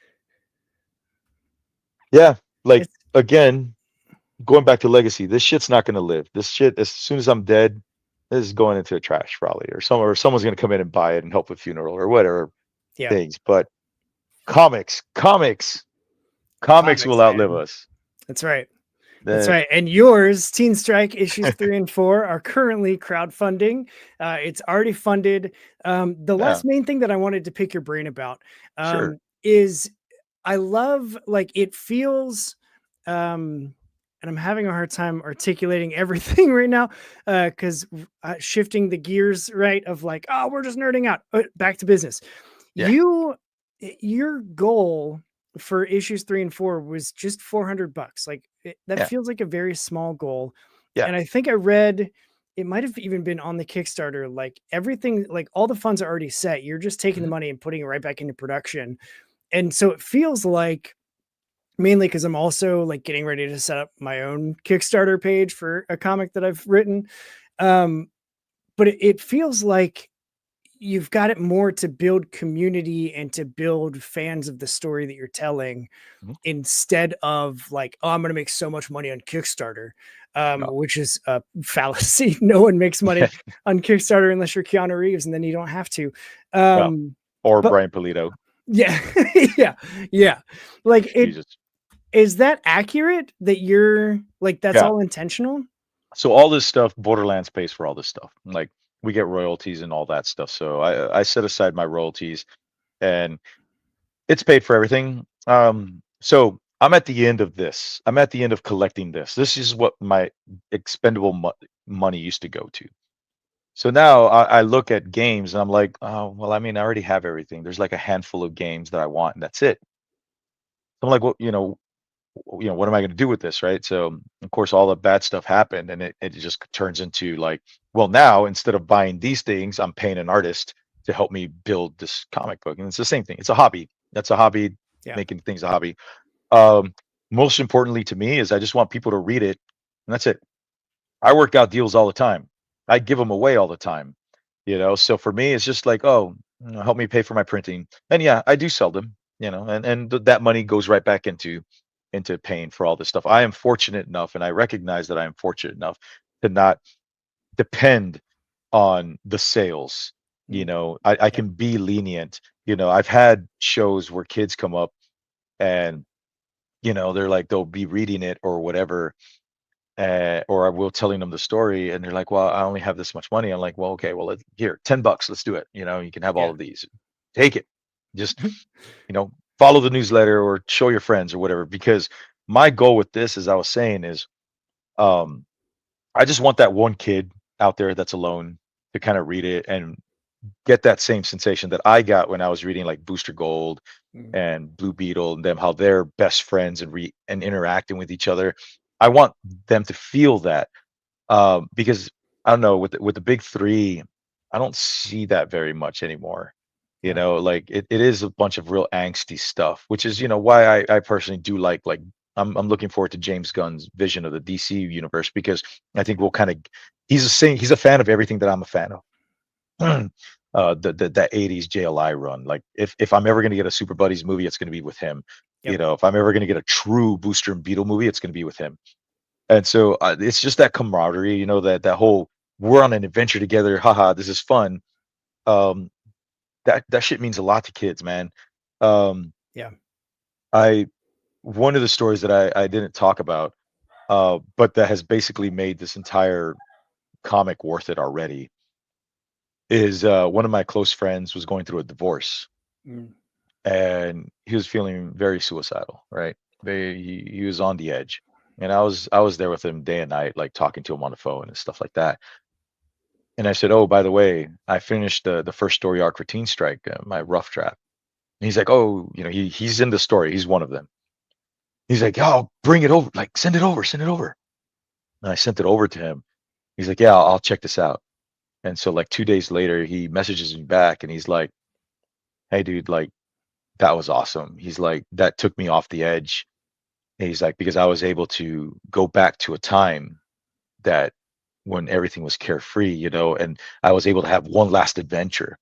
yeah, like It's again, going back to legacy, this shit's not gonna live. This shit, as soon as I'm dead, this is going into the trash probably, or someone's gonna come in and buy it and help with funeral or whatever yeah, things. But comics will comics, outlive man. us. That's right. That's That right. And yours, TeenStrike issues 3 and 4 are currently crowdfunding. It's already funded. The yeah, last main thing that I wanted to pick your brain about sure, is I love like it feels and I'm having a hard time articulating everything right now because shifting the gears right of like, oh, we're just nerding out. Back to business. yeah, You your goal for issues 3 and 4 was just $400. Like that yeah, feels like a very small goal. yeah. And I think I read it might have even been on the Kickstarter. Like everything, like all the funds are already set. You're just taking the Mhm. money and putting it right back into production. And so it feels like mainly because I'm also like getting ready to set up my own Kickstarter page for a comic that I've written. Um, but it feels like you've got it more to build community and to build fans of the story that you're telling, Mhm. instead of like, oh, I'm going to make so much money on Kickstarter, No, which is a fallacy. No one makes money on Kickstarter unless you're Keanu Reeves, and then you don't have to. no. Um, Or but Brian Polito. yeah, yeah, yeah. Like, it Jesus. is that accurate that you're like, that's Yeah. all intentional? So all this stuff, Borderlands pays for all this stuff. Like we get royalties and all that stuff. So I set aside my royalties and it's paid for everything. So I'm at the end of this. I'm at the end of collecting this. This is what my expendable money used to go to. So now I look at games and I'm like, oh, well, I mean, I already have everything. There's like a handful of games that I want, and that's it. I'm like, well, what am I going to do with this, right? So of course, all the bad stuff happened, and it just turns into like, well, now instead of buying these things, I'm paying an artist to help me build this comic book, and it's the same thing. It's a hobby. That's a hobby. Yeah. Making things a hobby. Um, Most importantly to me is I just want people to read it, and that's it. I work out deals all the time. I give them away all the time. So for me, it's just like, oh, help me pay for my printing, and yeah, I do sell them. And that money goes right back into paying for all this stuff. I am fortunate enough, and I recognize that I am fortunate enough to not depend on the sales. Mm, I yep. can be lenient. I've had shows where kids come up and they're like they'll be reading it or whatever, or I will telling them the story, and they're like, "Well, I only have this much money." I'm like, "Well, okay, well, here, $10, let's do it. You can have all Yeah. of these. Take it. Just follow the newsletter or show your friends or whatever." Because my goal with this, as I was saying, is um, I just want that one kid out there that's alone to kind of read it and get that same sensation that I got when I was reading like Booster Gold Mm, and Blue Beetle and them, how they're best friends and interacting with each other. I want them to feel that, because I don't know, with the big three, I don't see that very much anymore. yeah. Like it is a bunch of real angsty stuff, which is why I personally do like I'm looking forward to James Gunn's vision of the DC universe, because I think we'll kind of he's a fan of everything that I'm a fan of. That 80s JLI run. Like if I'm ever gonna get a Super Buddies movie, it's gonna be with him. Yep. If I'm ever gonna get a true Booster and Beetle movie, it's gonna be with him. And so it's just that camaraderie, that whole we're on an adventure together. Haha, this is fun. Um, that shit means a lot to kids, man. Um, Yeah. I One of the stories that I didn't talk about, but that has basically made this entire comic worth it already, is one of my close friends was going through a divorce, Mm, and he was feeling very suicidal, right? He was on the edge, and I was there with him day and night, like talking to him on the phone and stuff like that. And I said, "Oh, by the way, I finished the first story arc for TeenStrike, my rough draft." And he's like, "Oh, he's in the story. He's one of them." He's like, "Oh, bring it over. Like, send it over, send it over." And I sent it over to him. He's like, "Yeah, I'll check this out." And so, like 2 days later, he messages me back, and he's like, "Hey, dude, like that was awesome." He's like, "That took me off the edge." And he's like, "Because I was able to go back to a time that when everything was carefree, and I was able to have one last adventure."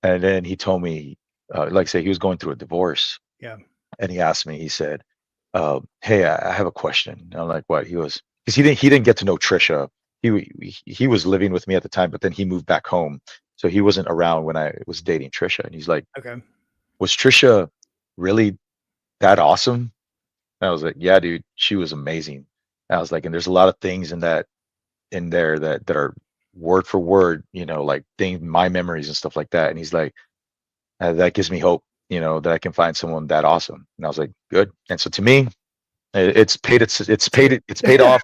And then he told me, like I say, he was going through a divorce, yeah. and he asked me. He said, "Hey, I have a question." And I'm like, "What?" He goes, because he didn't get to know Trisha. He was living with me at the time, but then he moved back home, so he wasn't around when I was dating Trisha. And he's like, Okay. "Was Trisha really that awesome?" And I was like, "Yeah, dude, she was amazing." And I was like, "And there's a lot of things in there that are word for word, like thing my memories and stuff like that." And he's like, that gives me hope, that I can find someone that awesome." And I was like, "Good." And so to me, it's paid off.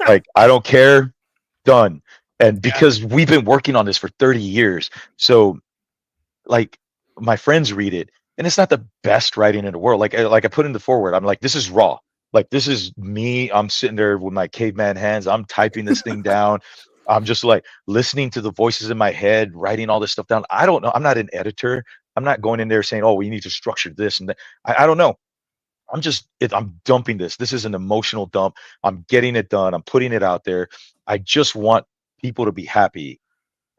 Like I don't care, done. And Yeah. because we've been working on this for 30 years, so like my friends read it, and it's not the best writing in the world. Like I put in the forward, I'm like, this is raw. Like this is me. I'm sitting there with my caveman hands. I'm typing this thing down. I'm just like listening to the voices in my head, writing all this stuff down. I don't know. I'm not an editor. I'm not going in there saying, "Oh, we need to structure this and that." I don't know. I'm dumping this. This is an emotional dump. I'm getting it done. I'm putting it out there. I just want people to be happy,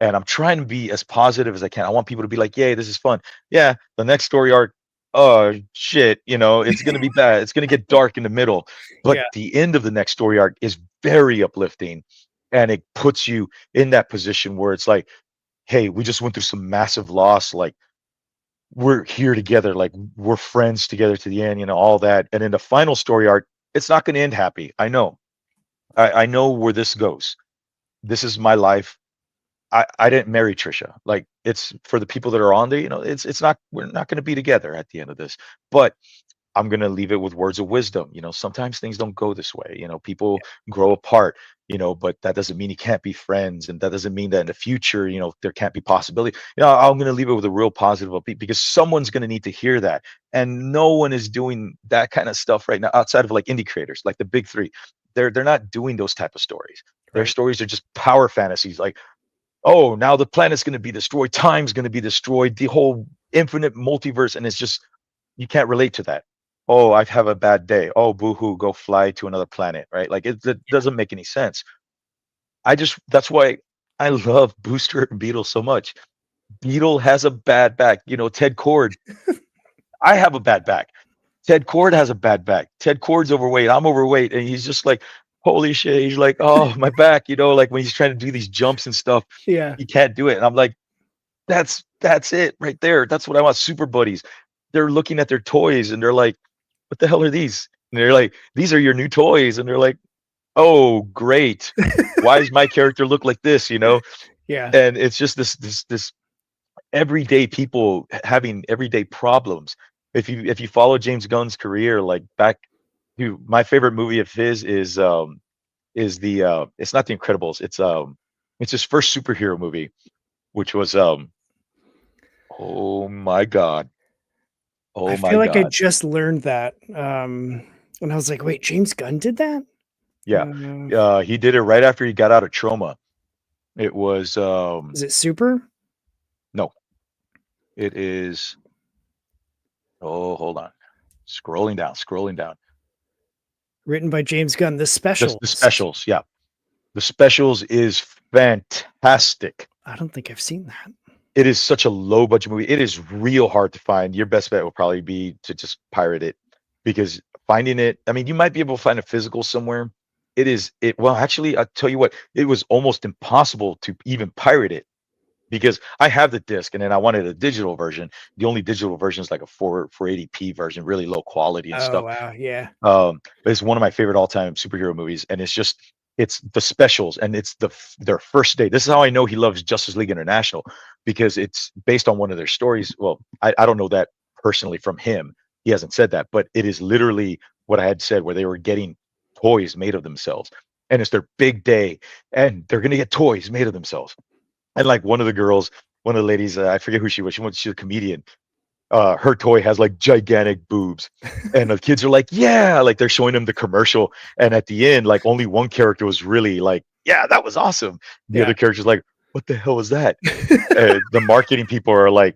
and I'm trying to be as positive as I can. I want people to be like, "Yay, this is fun." Yeah, the next story arc, oh shit, it's gonna be bad. It's gonna get dark in the middle, but Yeah. the end of the next story arc is very uplifting, and it puts you in that position where it's like, "Hey, we just went through some massive loss. Like we're here together. Like we're friends together to the end. All that." And in the final story arc, it's not gonna end happy. I know. I know where this goes. This is my life. I didn't marry Trisha. Like it's for the people that are on there, it's not we're not gonna be together at the end of this. But I'm gonna leave it with words of wisdom. Sometimes things don't go this way. People grow apart, but that doesn't mean you can't be friends. And that doesn't mean that in the future, there can't be possibility. I'm gonna leave it with a real positive upbeat because someone's gonna need to hear that. And no one is doing that kind of stuff right now outside of like indie creators, like the big three. They're not doing those type of stories. Their Right. stories are just power fantasies, like, oh, now the planet's going to be destroyed, time's going to be destroyed, the whole infinite multiverse, and it's just you can't relate to that. Oh, I have a bad day. Oh, boo-hoo, go fly to another planet, right? Like it doesn't make any sense. That's why I love Booster and Beetle so much. Beetle has a bad back. Ted Cord, I have a bad back. Ted Cord has a bad back. Ted Cord's overweight. I'm overweight. And he's just like, holy shit. He's like, oh, my back, like when he's trying to do these jumps and stuff, Yeah. he can't do it. And I'm like, that's it right there. That's what I want. Super buddies. They're looking at their toys and they're like, what the hell are these? And they're like, these are your new toys. And they're like, oh, great. Why does my character look like this? Yeah. And it's just this everyday people having everyday problems. If you follow James Gunn's career, like back to my favorite movie of his is the it's not The Incredibles, it's his first superhero movie, which was oh my god. I Oh my feel like I god. just learned that. And I was like, wait, James Gunn did that? Yeah. Uh, He did it right after he got out of Trauma. It was is it Super? no, it is oh hold on. Scrolling down. Written by James Gunn, The The Specials. specials, yeah. The specials is fantastic. I don't think I've seen that. It is such a low budget movie. It is real hard to find. Your best bet will probably be to just pirate it because finding it, I mean, you might be able to find a physical somewhere. Well, actually, I'll tell you what, it was almost impossible to even pirate it because I have the disc and then I wanted a digital version. The only digital version is like a 480p version, really low quality and Oh stuff. wow, yeah. But it's one of my favorite all-time superhero movies, and it's the specials, and it's their first day. This is how I know he loves Justice League International because it's based on one of their stories. Well, I don't know that personally from him. He hasn't said that, but it is literally what I had said, where they were getting toys made of themselves, and it's their big day, and they're gonna get toys made of themselves. And like one of the girls, one of the ladies, I forget who she was. She's a comedian. Her toy has like gigantic boobs, and the kids are like, yeah, like they're showing them the commercial, and at the end, like only one character was really like, yeah, that was awesome. The Yeah. other character's like, what the hell was that? The marketing people are like,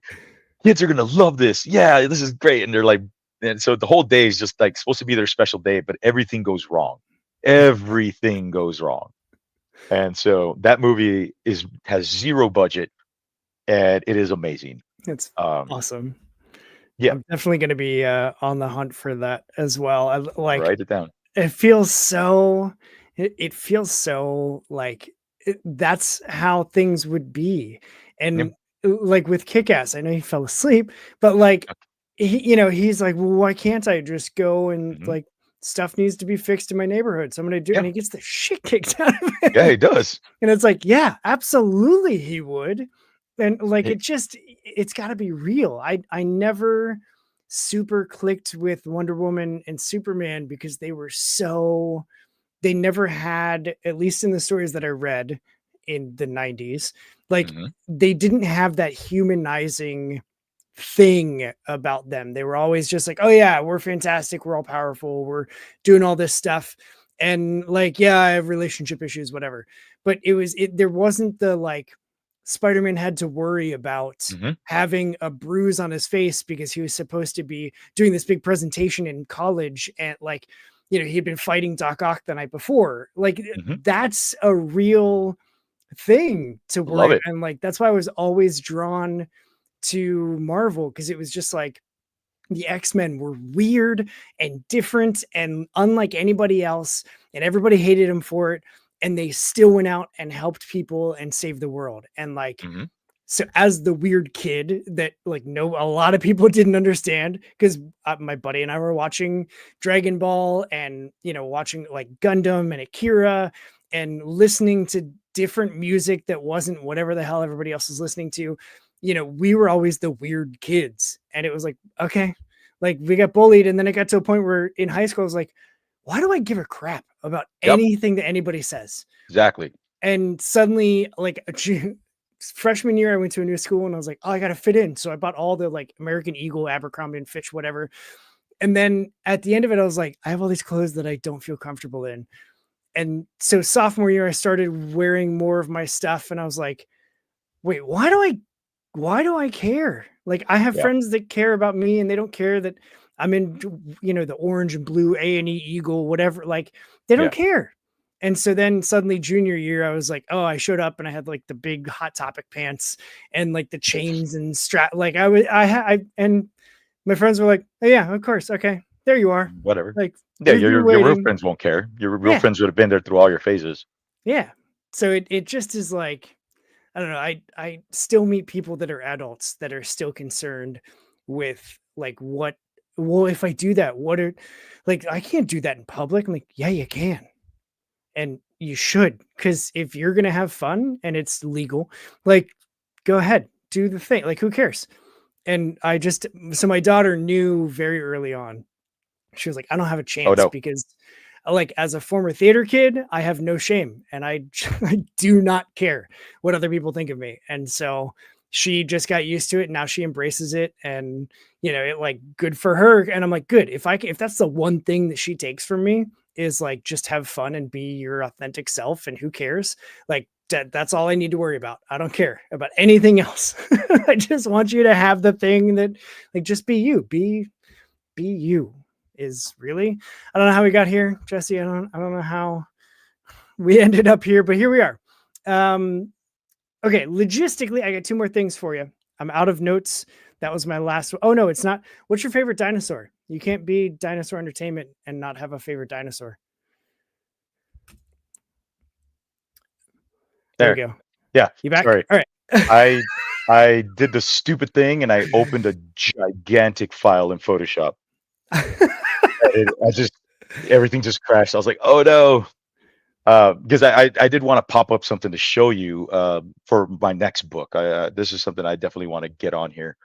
kids are gonna love this. Yeah, this is great, and they're like, and so the whole day is just like supposed to be their special day, but everything goes wrong. Everything goes wrong, and so that movie has zero budget, and it is amazing. It's Um, awesome. yeah, I'm definitely gonna be on the hunt for that as well. Like write it down. it feels so like that's how things would be. Yep. And like with Kick-Ass, I know he fell asleep, but like he's like, well, why can't I just go and Mhm. like stuff needs to be fixed in my neighborhood. So I'm gonna do it. Yeah, And he gets the shit kicked out of yeah, him. he does. And it's like, yeah, absolutely he would. And like He it's gotta be real. I never super clicked with Wonder Woman and Superman because they never had, at least in the stories that I read in the 90s, like mhm, they didn't have that humanizing thing about them. They were always just like, oh yeah, we're fantastic, we're all powerful, we're doing all this stuff. And like, yeah, I have relationship issues, whatever. But there wasn't the like Spider-Man had to worry about mhm, having a bruise on his face because he was supposed to be doing this big presentation in college and like, he'd been fighting Doc Ock the night before. Like mhm. that's a real thing to Love worry. it. And like, that's why I was always drawn to Marvel, because it was just like the X-Men were weird and different and unlike anybody else, and everybody hated them for it. And they still went out and helped people and saved the world. And like, Hmm. so as the weird kid that like no a lot of people didn't understand, because my buddy and I were watching Dragon Ball and watching like Gundam and Akira and listening to different music that wasn't whatever the hell everybody else was listening to. We were always the weird kids, and it was like, okay, like we got bullied. And then it got to a point where in high school I was like, why do I give a crap about Yep. anything that anybody says? Exactly. And suddenly, like freshman year, I went to a new school and I was like, oh, I got to fit in. So I bought all the like American Eagle, Abercrombie and Fitch, whatever. And then at the end of it, I was like, I have all these clothes that I don't feel comfortable in. And so sophomore year, I started wearing more of my stuff. And I was like, wait, why do I care? Like, I have Yeah. friends that care about me and they don't care that I'm in, the orange and blue A&E Eagle, whatever. Like, they don't Yeah. care. And so then suddenly junior year, I was like, oh, I showed up and I had like the big Hot Topic pants and like the chains and strap. Like and my friends were like, oh yeah, of course. Okay. There you are. Whatever. Like, Yeah. we've been Your real waiting. friends won't care. Your real Yeah. friends would have been there through all your phases. Yeah. So it just is like, I don't know. I still meet people that are adults that are still concerned with like well, if I do that, what are like I can't do that in public. I'm like, yeah, you can. And you should, because if you're gonna have fun and it's legal, like go ahead, do the thing. Like, who cares? And so my daughter knew very early on. She was like, I don't have a Oh chance no. because like as a former theater kid, I have no shame and I do not care what other people think of me. And so she just got used to it. Now she embraces it, and it like good for her. And I'm like, good. If that's the one thing that she takes from me is like just have fun and be your authentic self, and who cares? Like that's all I need to worry about. I don't care about anything else. I just want you to have the thing that like just be you. Be you is really, I don't know how we got here, Jesse. I don't know how we ended up here, but here we are. Okay, logistically, I got two more things for you. I'm out of notes. That was my last one. Oh no, it's not. What's your favorite dinosaur? You can't be dinosaur entertainment and not have a favorite dinosaur. There we There. go. Yeah. You back? Sorry. All right. I I did the stupid thing and I opened a gigantic file in Photoshop. I just everything just crashed. I was like, oh no. Because I did want to pop up something to show you for my next book. This is something I definitely want to get on here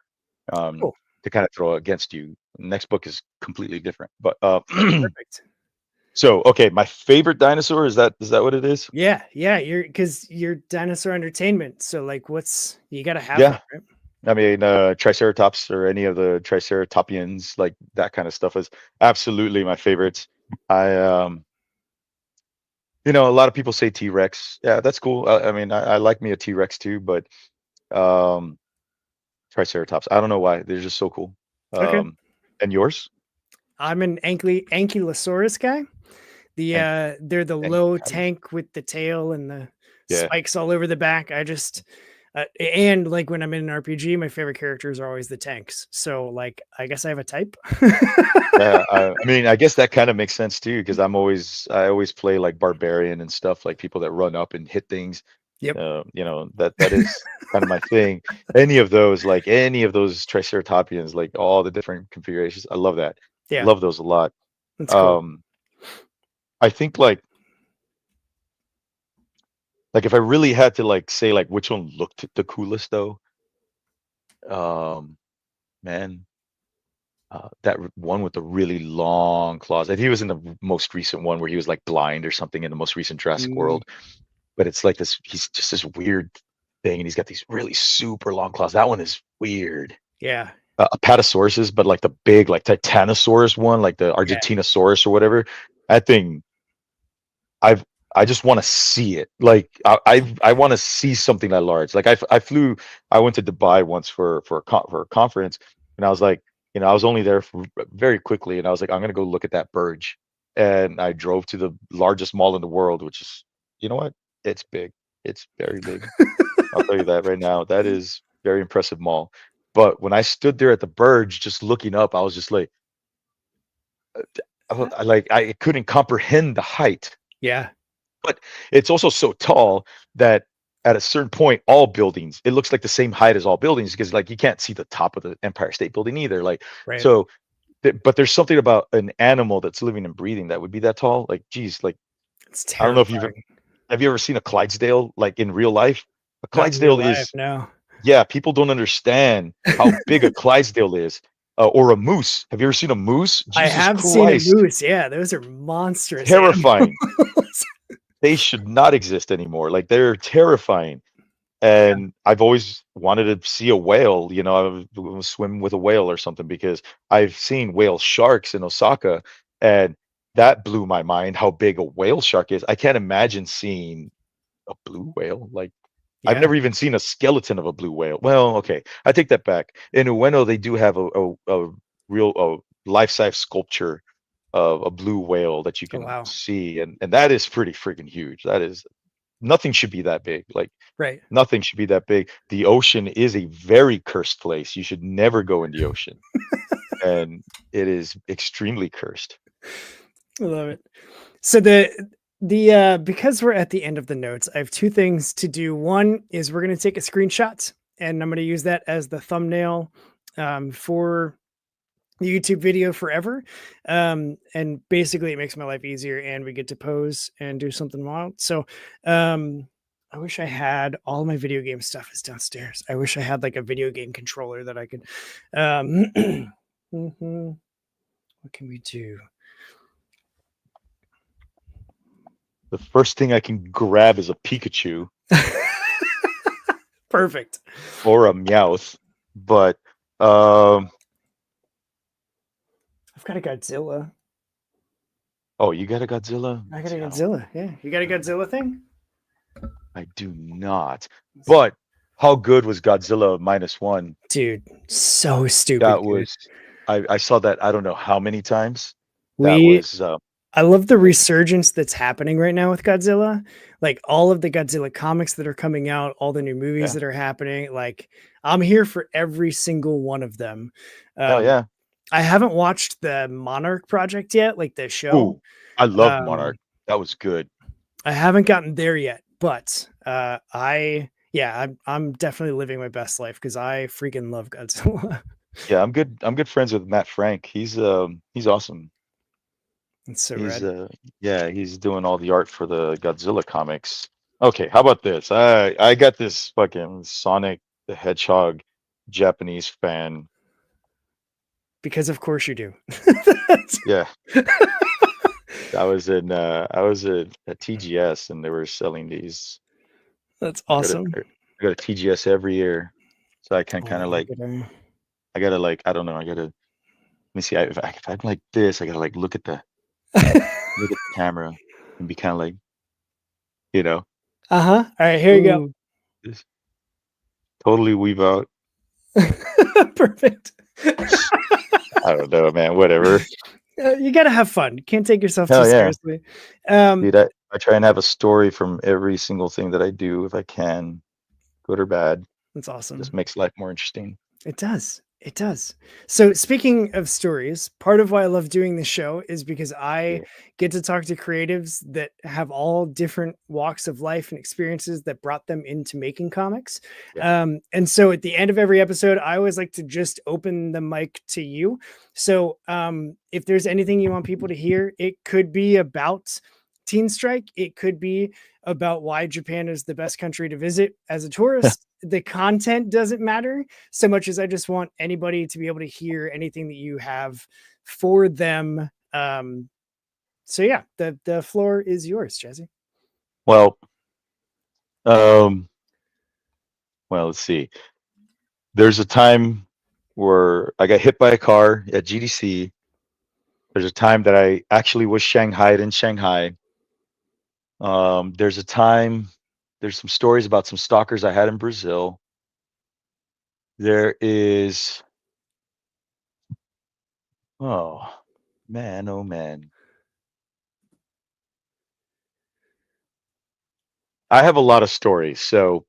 Cool. to kind of throw against you. Next book is completely different, but Perfect. so okay, my favorite dinosaur is that what it is? Yeah, yeah. You're dinosaur entertainment. So like, you got to have one, Yeah, right? I mean Triceratops or any of the Triceratopians, like that kind of stuff is absolutely my favorites. I a lot of people say T-Rex. Yeah, that's cool. I mean, I like me a T-Rex too, but um, Triceratops. I don't know why. They're just so cool. Okay. And yours? I'm an ankylosaurus guy. And They're the and low tank with the tail and the yeah, spikes all over the back. I just and like when I'm in an RPG, my favorite characters are always the tanks. So like, I guess I have a type. yeah. I mean, I guess that kind of makes sense too, because I always play like barbarian and stuff, like people that run up and hit things. Yep. That is kind of my thing. Any of those Triceratopians, like all the different configurations. I love that. Yeah, Love those a lot. that's cool. Um, I think like if I really had to like say like which one looked the coolest though, um, man, one with the really long claws. And he was in the most recent one where he was like blind or something in the most recent Jurassic Mm, World. But it's like this. He's just this weird thing, and he's got these really super long claws. That one is weird. yeah, Apatosaurus, but like the big like Titanosaurus one, like the yeah, Argentinosaurus or whatever. That thing I've I just want to see it. Like I want to see something that large. Like I went to Dubai once for a conference, and I was like, I was only there for very quickly, and I was like, I'm gonna go look at that Burj, and I drove to the largest mall in the world, which is, you know what, it's big. It's very big. I'll tell you that right now. That is very impressive mall. But when I stood there at the Burj just looking up, I was just like, I couldn't comprehend the height. Yeah. But it's also so tall that at a certain point, all buildings, it looks like the same height as all buildings because like you can't see the top of the Empire State Building either. Like Right. so, but there's something about an animal that's living and breathing that would be that tall. Like, geez, like It's I don't know if you've terrifying. have you ever seen a Clydesdale like in real life? A Not in real Clydesdale life, is no. yeah, people don't understand how big a Clydesdale is. Or a moose. Have you ever seen a moose? I Jesus have seen a Christ, moose. Yeah, those are monstrous terrifying. animals. They should not exist anymore. Like they're terrifying. Yeah. And I've always wanted to see a whale, I would swim with a whale or something because I've seen whale sharks in Osaka and that blew my mind how big a whale shark is. I can't imagine seeing a blue whale. Like I've Yeah. never even seen a skeleton of a blue whale. Well, okay, I take that back. In Ueno, they do have a real life-size sculpture of a blue whale that you Oh, can wow. see, and that is pretty freaking huge. That is nothing should be that big. Like Right. nothing should be that big. The ocean is a very cursed place. You should never go in the ocean, and it is extremely cursed. I love it. So the because we're at the end of the notes, I have two things to do. One is we're going to take a screenshot and I'm going to use that as the thumbnail for the YouTube video forever. And basically it makes my life easier and we get to pose and do something wild. So I wish I had all my video game stuff is downstairs. I wish I had like a video game controller that I could mhm. What can we do? The first thing I can grab is a Pikachu Perfect. or a Meowth, but um, I've got a Godzilla. oh, you got a Godzilla? I got Let's a see, I don't. Godzilla. Yeah. You got a Godzilla thing? I do not. But how good was Godzilla -1? Dude, so stupid That good. was I saw that I don't know how many times. That We was I love the amazing. resurgence that's happening right now with Godzilla. Like all of the Godzilla comics that are coming out, all the new movies Yeah. that are happening. Like I'm here for every single one of them. Hell Um, yeah. I haven't watched the Monarch project yet, like the show. Ooh, I love Um, Monarch. That was good. I haven't gotten there yet, but I'm definitely living my best life because I freaking love Godzilla. Yeah, I'm good friends with Matt Frank. He's awesome. It's so He's rad. yeah, he's doing all the art for the Godzilla comics. Okay, how about this? I got this fucking Sonic the Hedgehog Japanese fan. Because of course you do. Yeah, I was at TGS and they were selling these. That's I go to awesome. I go to TGS every year, so I can Oh, kind of like look I gotta like I don't know I gotta let me see if I'm like this I gotta like at look at the camera and be kind of like you know Uh-huh. All right, here you go. ooh, just totally weave out. Perfect. I don't know, man. Whatever. You gotta have fun. You can't take yourself too Hell yeah, seriously. Um, dude. I try and have a story from every single thing that I do if I can, good or bad. that's Just awesome. makes life more interesting. It does. It does. So, speaking of stories, part of why I love doing this show is because I Yeah, get to talk to creatives that have all different walks of life and experiences that brought them into making comics. yeah. And so, at the end of every episode, I always like to just open the mic to you. So, if there's anything you want people to hear, it could be about TeenStrike, it could be about why Japan is the best country to visit as a tourist. The content doesn't matter so much as I just want anybody to be able to hear anything that you have for them. So yeah, the floor is yours, Jesse. Well, um, well, let's see. There's a time where I got hit by a car at GDC. There's a time that I actually was shanghaied in Shanghai. There's a time, there's some stories about some stalkers I had in Brazil. There is, oh man, oh man. I have a lot of stories. So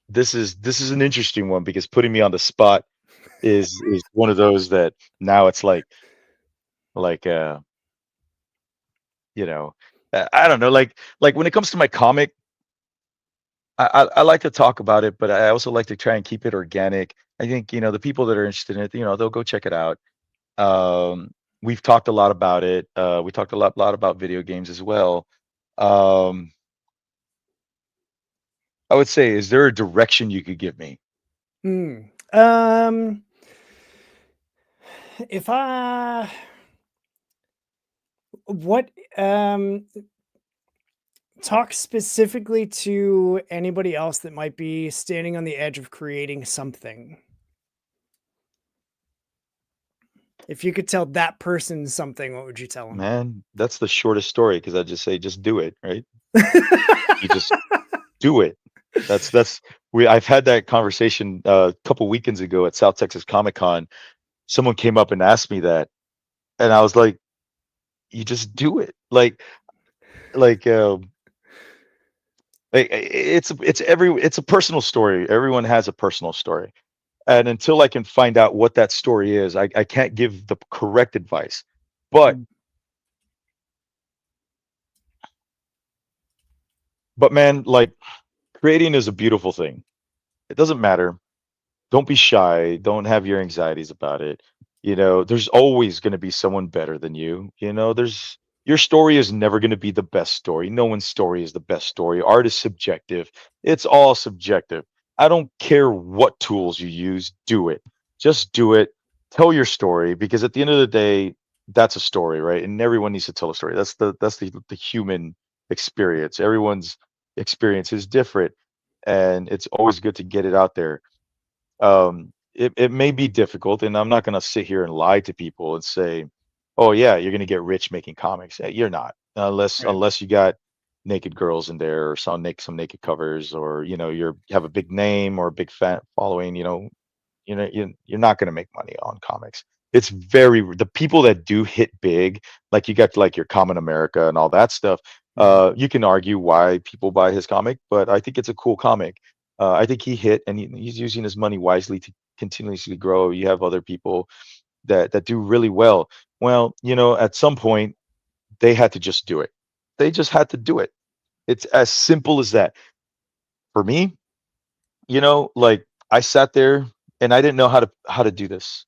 this is an interesting one because putting me on the spot is one of those that now it's like you know, I don't know, like when it comes to my comic, I like to talk about it, but I also like to try and keep it organic. I think, the people that are interested in it, they'll go check it out. Um, we've talked a lot about it. We talked a lot about video games as well. Um, I would say, is there a direction you could give me? Hmm. Um, if I what talk specifically to anybody else that might be standing on the edge of creating something. If you could tell that person something, what would you tell them? Man, that's the shortest story because I just say, just do it, right? You just do it. That's I've had that conversation a couple weekends ago at South Texas Comic Con. Someone came up and asked me that, and I was like, you just do it. Like it's a personal story. Everyone has a personal story. And until I can find out what that story is, I can't give the correct advice. But Mm, man, like, creating is a beautiful thing. It doesn't matter. Don't be shy. Don't have your anxieties about it. There's always going to be someone better than you. Your story is never going to be the best story. No one's story is the best story. Art is subjective. It's all subjective. I don't care what tools you use, do it. Just do it. Tell your story because at the end of the day, that's a story, right? And everyone needs to tell a story. That's the human experience. Everyone's experience is different, and it's always good to get it out there. It may be difficult, and I'm not going to sit here and lie to people and say, oh yeah, you're going to get rich making comics. You're not, unless right. unless you got naked girls in there, or some naked covers, or you have a big name or a big fan following. You're not going to make money on comics. It's the people that do hit big, like you got like your Common America and all that stuff. Mhm. You can argue why people buy his comic, but I think it's a cool comic. I think he hit, and he's using his money wisely to continuously grow. You have other people that do really well. Well, at some point they had to just do it. They just had to do it. It's as simple as that. For me, like, I sat there and I didn't know how to do this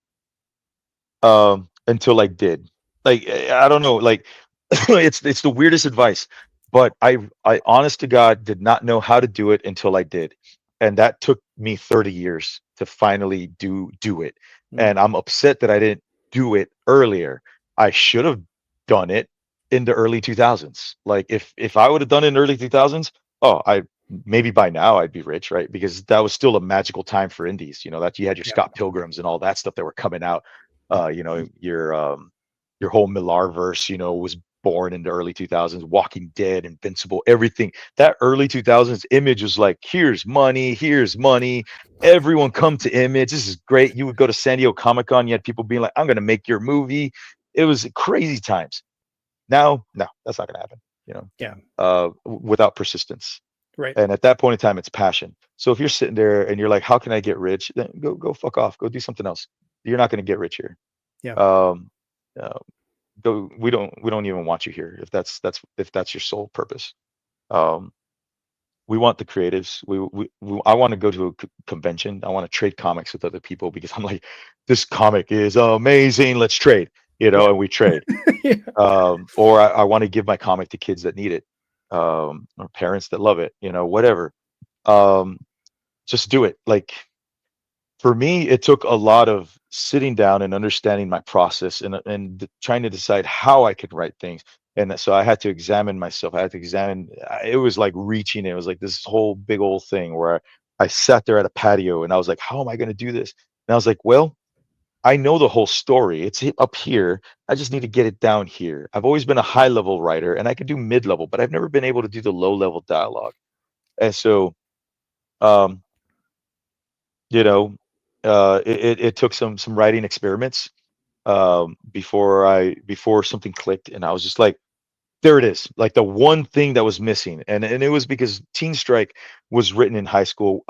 until I did. Like, I don't know, like, it's the weirdest advice, but I honest to God did not know how to do it until I did, and that took me 30 years to finally do it. Mm, And I'm upset that I didn't do it earlier. I should have done it in the early 2000s. Like, if I would have done it in early 2000s, oh, I maybe by now I'd be rich, right? Because that was still a magical time for indies. That you had your yeah. Scott Pilgrims and all that stuff that were coming out. Your whole Millarverse, was born in the early 2000s. Walking Dead, Invincible, everything. That early 2000s Image was like, here's money, here's money. Everyone come to Image. This is great. You would go to San Diego Comic Con. You had people being like, I'm going to make your movie. It was crazy times. Now, no, that's not going to happen. Yeah. Without persistence. Right. And at that point in time, it's passion. So if you're sitting there and you're like, how can I get rich? Then go fuck off. Go do something else. You're not going to get rich here. Yeah. Um, uh, we don't even want you here if that's your sole purpose. Um, we want the creatives. I want to go to a convention. I want to trade comics with other people because I'm like, this comic is amazing. Let's trade. Yeah. And we trade. Yeah. Or I want to give my comic to kids that need it, or parents that love it. Whatever. Um, just do it. Like, for me, it took a lot of sitting down and understanding my process, and trying to decide how I could write things. And so I had to examine myself. I had to examine. It was like reaching. It was like this whole big old thing where I sat there at a patio and I was like, "How am I going to do this?" And I was like, "Well, I know the whole story. It's up here. I just need to get it down here. I've always been a high level writer, and I can do mid level, but I've never been able to do the low level dialogue." And so, um, you know, it took some writing experiments before something clicked, and I was just like, There it is, like the one thing that was missing, and it was because Teen Strike was written in high school.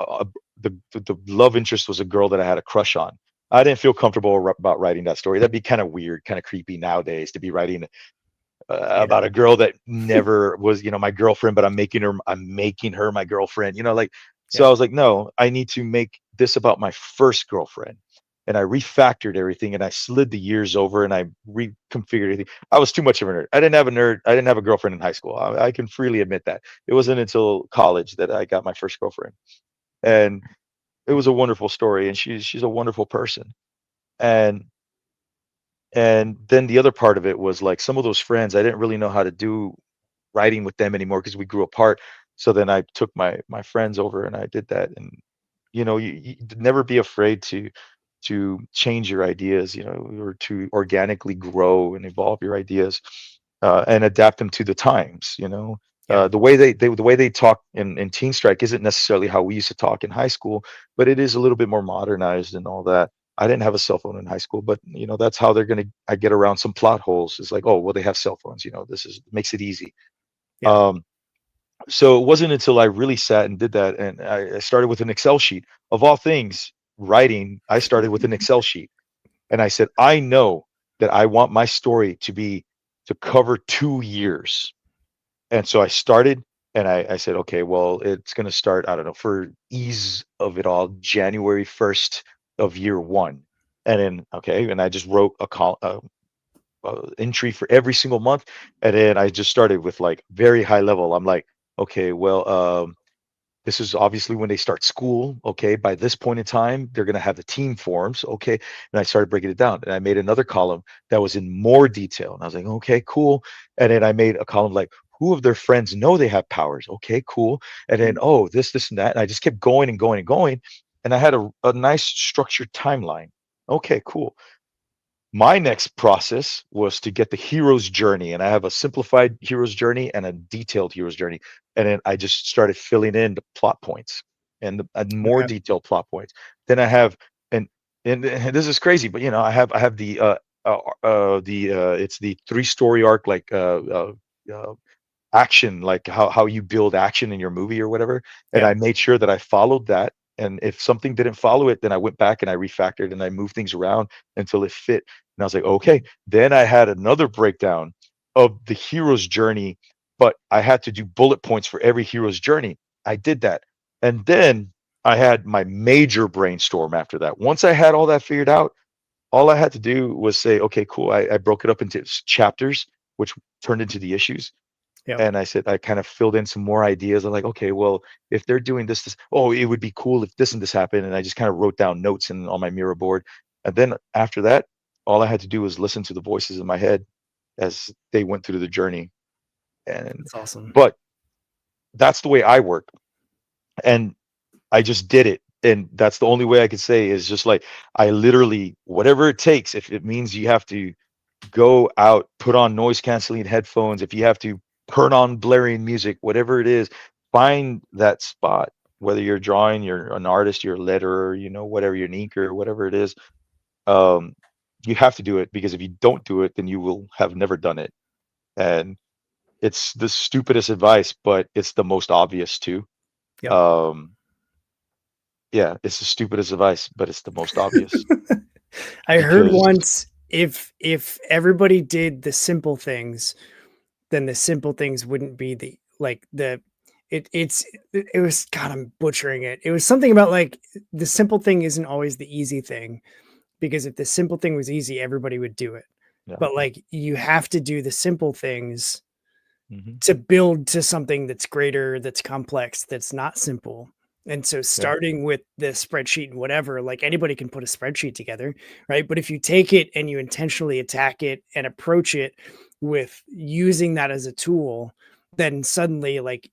The love interest was a girl that I had a crush on. I didn't feel comfortable about writing that story. That'd be kind of weird, kind of creepy nowadays to be writing Yeah. about a girl that never was, my girlfriend, but I'm making her my girlfriend. Like, so Yeah. I was like, no, I need to make this about my first girlfriend. And I refactored everything and I slid the years over and I reconfigured everything. I was too much of a nerd. I didn't have a girlfriend in high school. I can freely admit that. It wasn't until college that I got my first girlfriend. And it was a wonderful story. And she's a wonderful person. And and then the other part of it was like some of those friends, I didn't really know how to do writing with them anymore because we grew apart. So then I took my friends over and I did that. And you never be afraid to change your ideas, or to organically grow and evolve your ideas, and adapt them to the times. Yeah. The way they talk in Teen Strike isn't necessarily how we used to talk in high school, but it is a little bit more modernized and all that. I didn't have a cell phone in high school, but that's how I get around some plot holes. It's like, oh well, they have cell phones. This makes it easy. Yeah. Um, so it wasn't until I really sat and did that, and I started with an Excel sheet. Of all things, writing, I started with an Excel sheet, and I said, I know that I want my story to cover 2 years. And so I started, and I said, okay, well, it's going to start, I don't know, for ease of it all, January 1st of year one. And then, okay, and I just wrote entry for every single month. And then I just started with like very high level. I'm like, okay, well, this is obviously when they start school. Okay, by this point in time, they're going to have the team forms. Okay, and I started breaking it down, and I made another column that was in more detail. And I was like, okay, cool. And then I made a column like, who of their friends know they have powers? Okay, cool. And then, oh, this, and that. And I just kept going and going and going. And I had a nice structured timeline. Okay, cool. My next process was to get the hero's journey, and I have a simplified hero's journey and a detailed hero's journey. And then I just started filling in the plot points and more Okay. detailed plot points. Then I have and and this is crazy, but I have the it's the 3-story arc, like uh action, like how you build action in your movie or whatever. And Yeah. I made sure that I followed that. And if something didn't follow it, then I went back and I refactored and I moved things around until it fit. And I was like, okay. Then I had another breakdown of the hero's journey, but I had to do bullet points for every hero's journey. I did that. And then I had my major brainstorm after that. Once I had all that figured out, all I had to do was say, okay, cool. I broke it up into chapters, which turned into the issues. Yeah. And I said, I kind of filled in some more ideas. I'm like, okay, well, if they're doing this, oh, it would be cool if this and this happened. And I just kind of wrote down notes on my Miro board. And then after that, all I had to do was listen to the voices in my head as they went through the journey. And That's awesome. but that's the way I work. And I just did it. And that's the only way I could say is just like I literally, whatever it takes, if it means you have to go out, put on noise canceling headphones, if you have to turn on blaring music, whatever it is, find that spot. Whether you're drawing, you're an artist, you're a letterer, whatever, you're an inker, whatever it is, um, you have to do it, because if you don't do it, then you will have never done it. And it's the stupidest advice, but it's the most obvious too. Yep. Um, yeah, it's the stupidest advice, but it's the most obvious I heard because once, if everybody did the simple things, then the simple things wouldn't be the like the it was, God, I'm butchering it. It was something about like the simple thing isn't always the easy thing, because if the simple thing was easy, everybody would do it. yeah. But like you have to do the simple things Hmm. to build to something that's greater, that's complex, that's not simple. And so Yeah. starting with the spreadsheet and whatever, like anybody can put a spreadsheet together, right? But if you take it and you intentionally attack it and approach it with using that as a tool, then suddenly like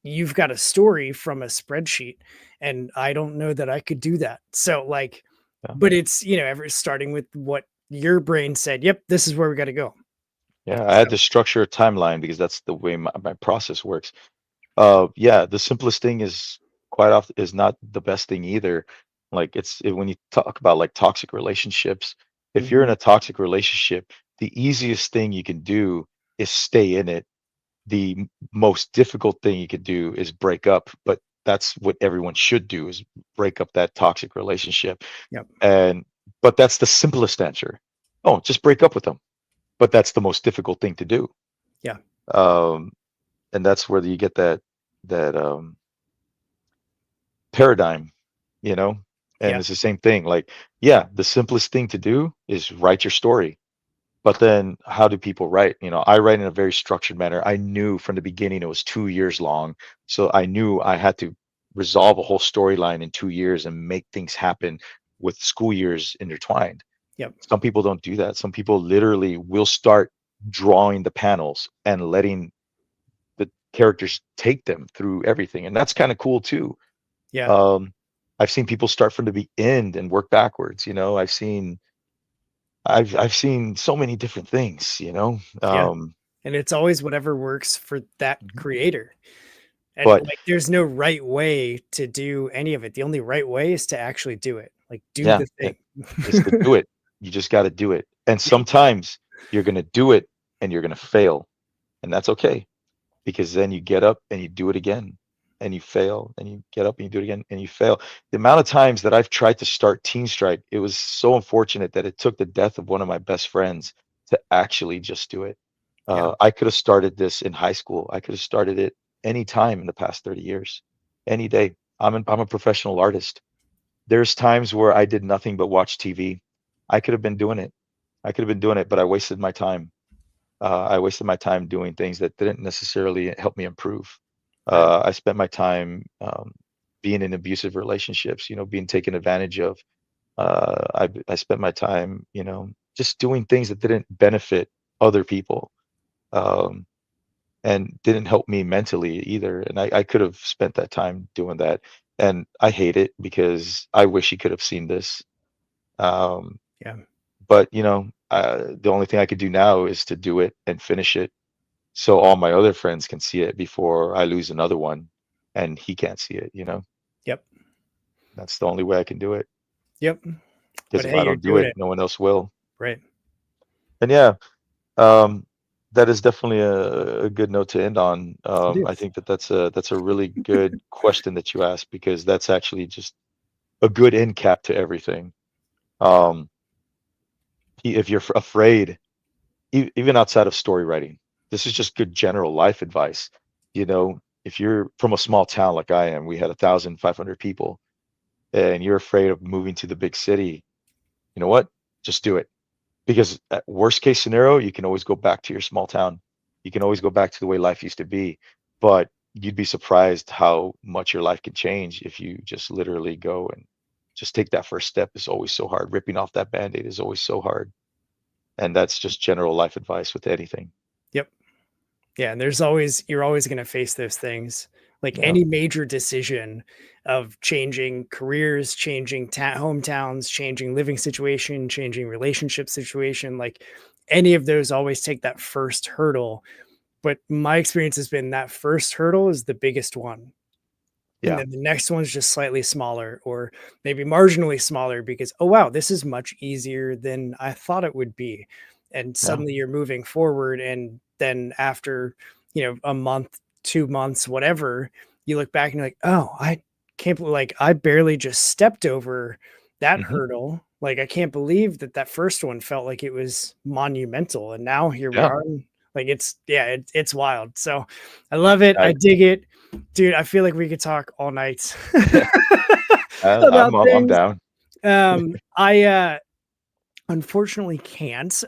you've got a story from a spreadsheet. And I don't know that I could do that. So like, Yeah. but it's, ever starting with what your brain said, yep, this is where we got to go. Yeah, I had So, to structure a timeline because that's the way my process works. Yeah, the simplest thing is quite often is not the best thing either. Like when you talk about like toxic relationships, if you're in mhm, a toxic relationship, the easiest thing you can do is stay in it. The most difficult thing you could do is break up, but that's what everyone should do, is break up that toxic relationship. Yep. And but that's the simplest answer. Oh, just break up with them. But that's the most difficult thing to do. Yeah. Um, and that's where you get that paradigm, you know? And Yeah. it's the same thing. Like, yeah, the simplest thing to do is write your story. But then how do people write? I write in a very structured manner. I knew from the beginning it was 2 years long. So I knew I had to resolve a whole storyline in 2 years and make things happen with school years intertwined. Yep. Some people don't do that. Some people literally will start drawing the panels and letting the characters take them through everything. And that's kind of cool too. Yeah. Um, I've seen people start from the end and work backwards. I've seen so many different things. Yeah. And it's always whatever works for that Mhm. creator. And But like, there's no right way to do any of it. The only right way is to actually do it. Like, do yeah, the thing. it's to do it. You just got to do it. And sometimes you're going to do it and you're going to fail, and that's okay, because then you get up and you do it again, and you fail, and you get up and you do it again and you fail. The amount of times that I've tried to start TeenStrike, it was so unfortunate that it took the death of one of my best friends to actually just do it. Yeah. I could have started this in high school. I could have started it any time in the past 30 years, any day. I'm a professional artist. There's times where I did nothing but watch TV. I could have been doing it. I could have been doing it, but I wasted my time. I wasted my time doing things that didn't necessarily help me improve. Right. I spent my time being in abusive relationships, being taken advantage of. I spent my time, just doing things that didn't benefit other people, um, and didn't help me mentally either. And I could have spent that time doing that. And I hate it because I wish he could have seen this. Um, Yeah. but the only thing I could do now is to do it and finish it, so all my other friends can see it before I lose another one and he can't see it. Yep. That's the only way I can do it, Yep. because But if hey, I you're don't do doing it, it. no one else will. Right. And yeah, um, that is definitely a good note to end on. It I is. think that's a really good question that you asked, because that's actually just a good end cap to everything. Um, if you're afraid, even outside of story writing, this is just good general life advice. If you're from a small town like I am, we had 1,500 people, and you're afraid of moving to the big city, you know what? Just do it. Because at worst case scenario, you can always go back to your small town. You can always go back to the way life used to be. But you'd be surprised how much your life can change if you just literally go and just take that first step. Is always so hard. Ripping off that band-aid is always so hard. And that's just general life advice with anything. Yep. Yeah. And you're always going to face those things. Like Yeah. any major decision of changing careers, changing hometowns, changing living situation, changing relationship situation, like any of those always take that first hurdle. But my experience has been that first hurdle is the biggest one. And Yeah. then the next one's just slightly smaller or maybe marginally smaller because, oh, wow, this is much easier than I thought it would be. And Yeah. suddenly you're moving forward. And then after, a month, 2 months, whatever, you look back and you're like, oh, I can't believe, like, I barely just stepped over that Hmm. hurdle. Like, I can't believe that first one felt like it was monumental. And now here we Yeah. are. Like, it's wild. So I love it. I I, dig it. Dude, I feel like we could talk all night I'm about I'm things. down. I unfortunately can't,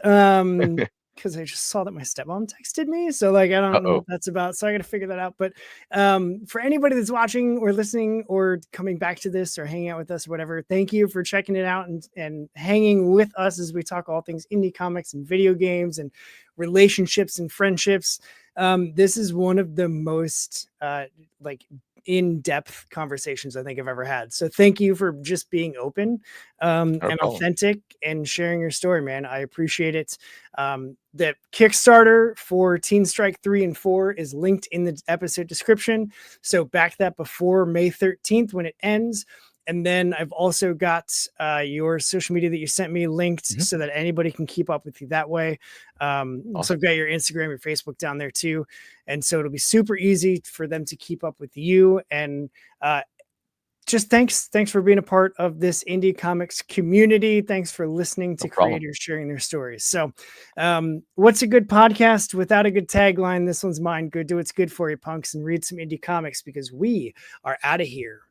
because I just saw that my stepmom texted me, so, like, I don't know what Uh-oh. that's about, so I gotta figure that out, but, for anybody that's watching or listening or coming back to this or hanging out with us or whatever, thank you for checking it out and hanging with us as we talk all things indie comics and video games and relationships and friendships. This is one of the most, like, in-depth conversations I think I've ever had. So thank you for just being open No and problem. authentic and sharing your story, man. I appreciate it. The Kickstarter for TeenStrike 3 and 4 is linked in the episode description. So back that before May 13th when it ends. And then I've also got your social media that you sent me linked so that anybody can keep up with you that way. Awesome. So I've got your Instagram, your Facebook down there too. And so it'll be super easy for them to keep up with you. And just thanks for being a part of this indie comics community. Thanks for listening to creators sharing their stories. So what's a good podcast without a good tagline? This one's mine. Go do what's good for you, punks, and read some indie comics, because we are out of here.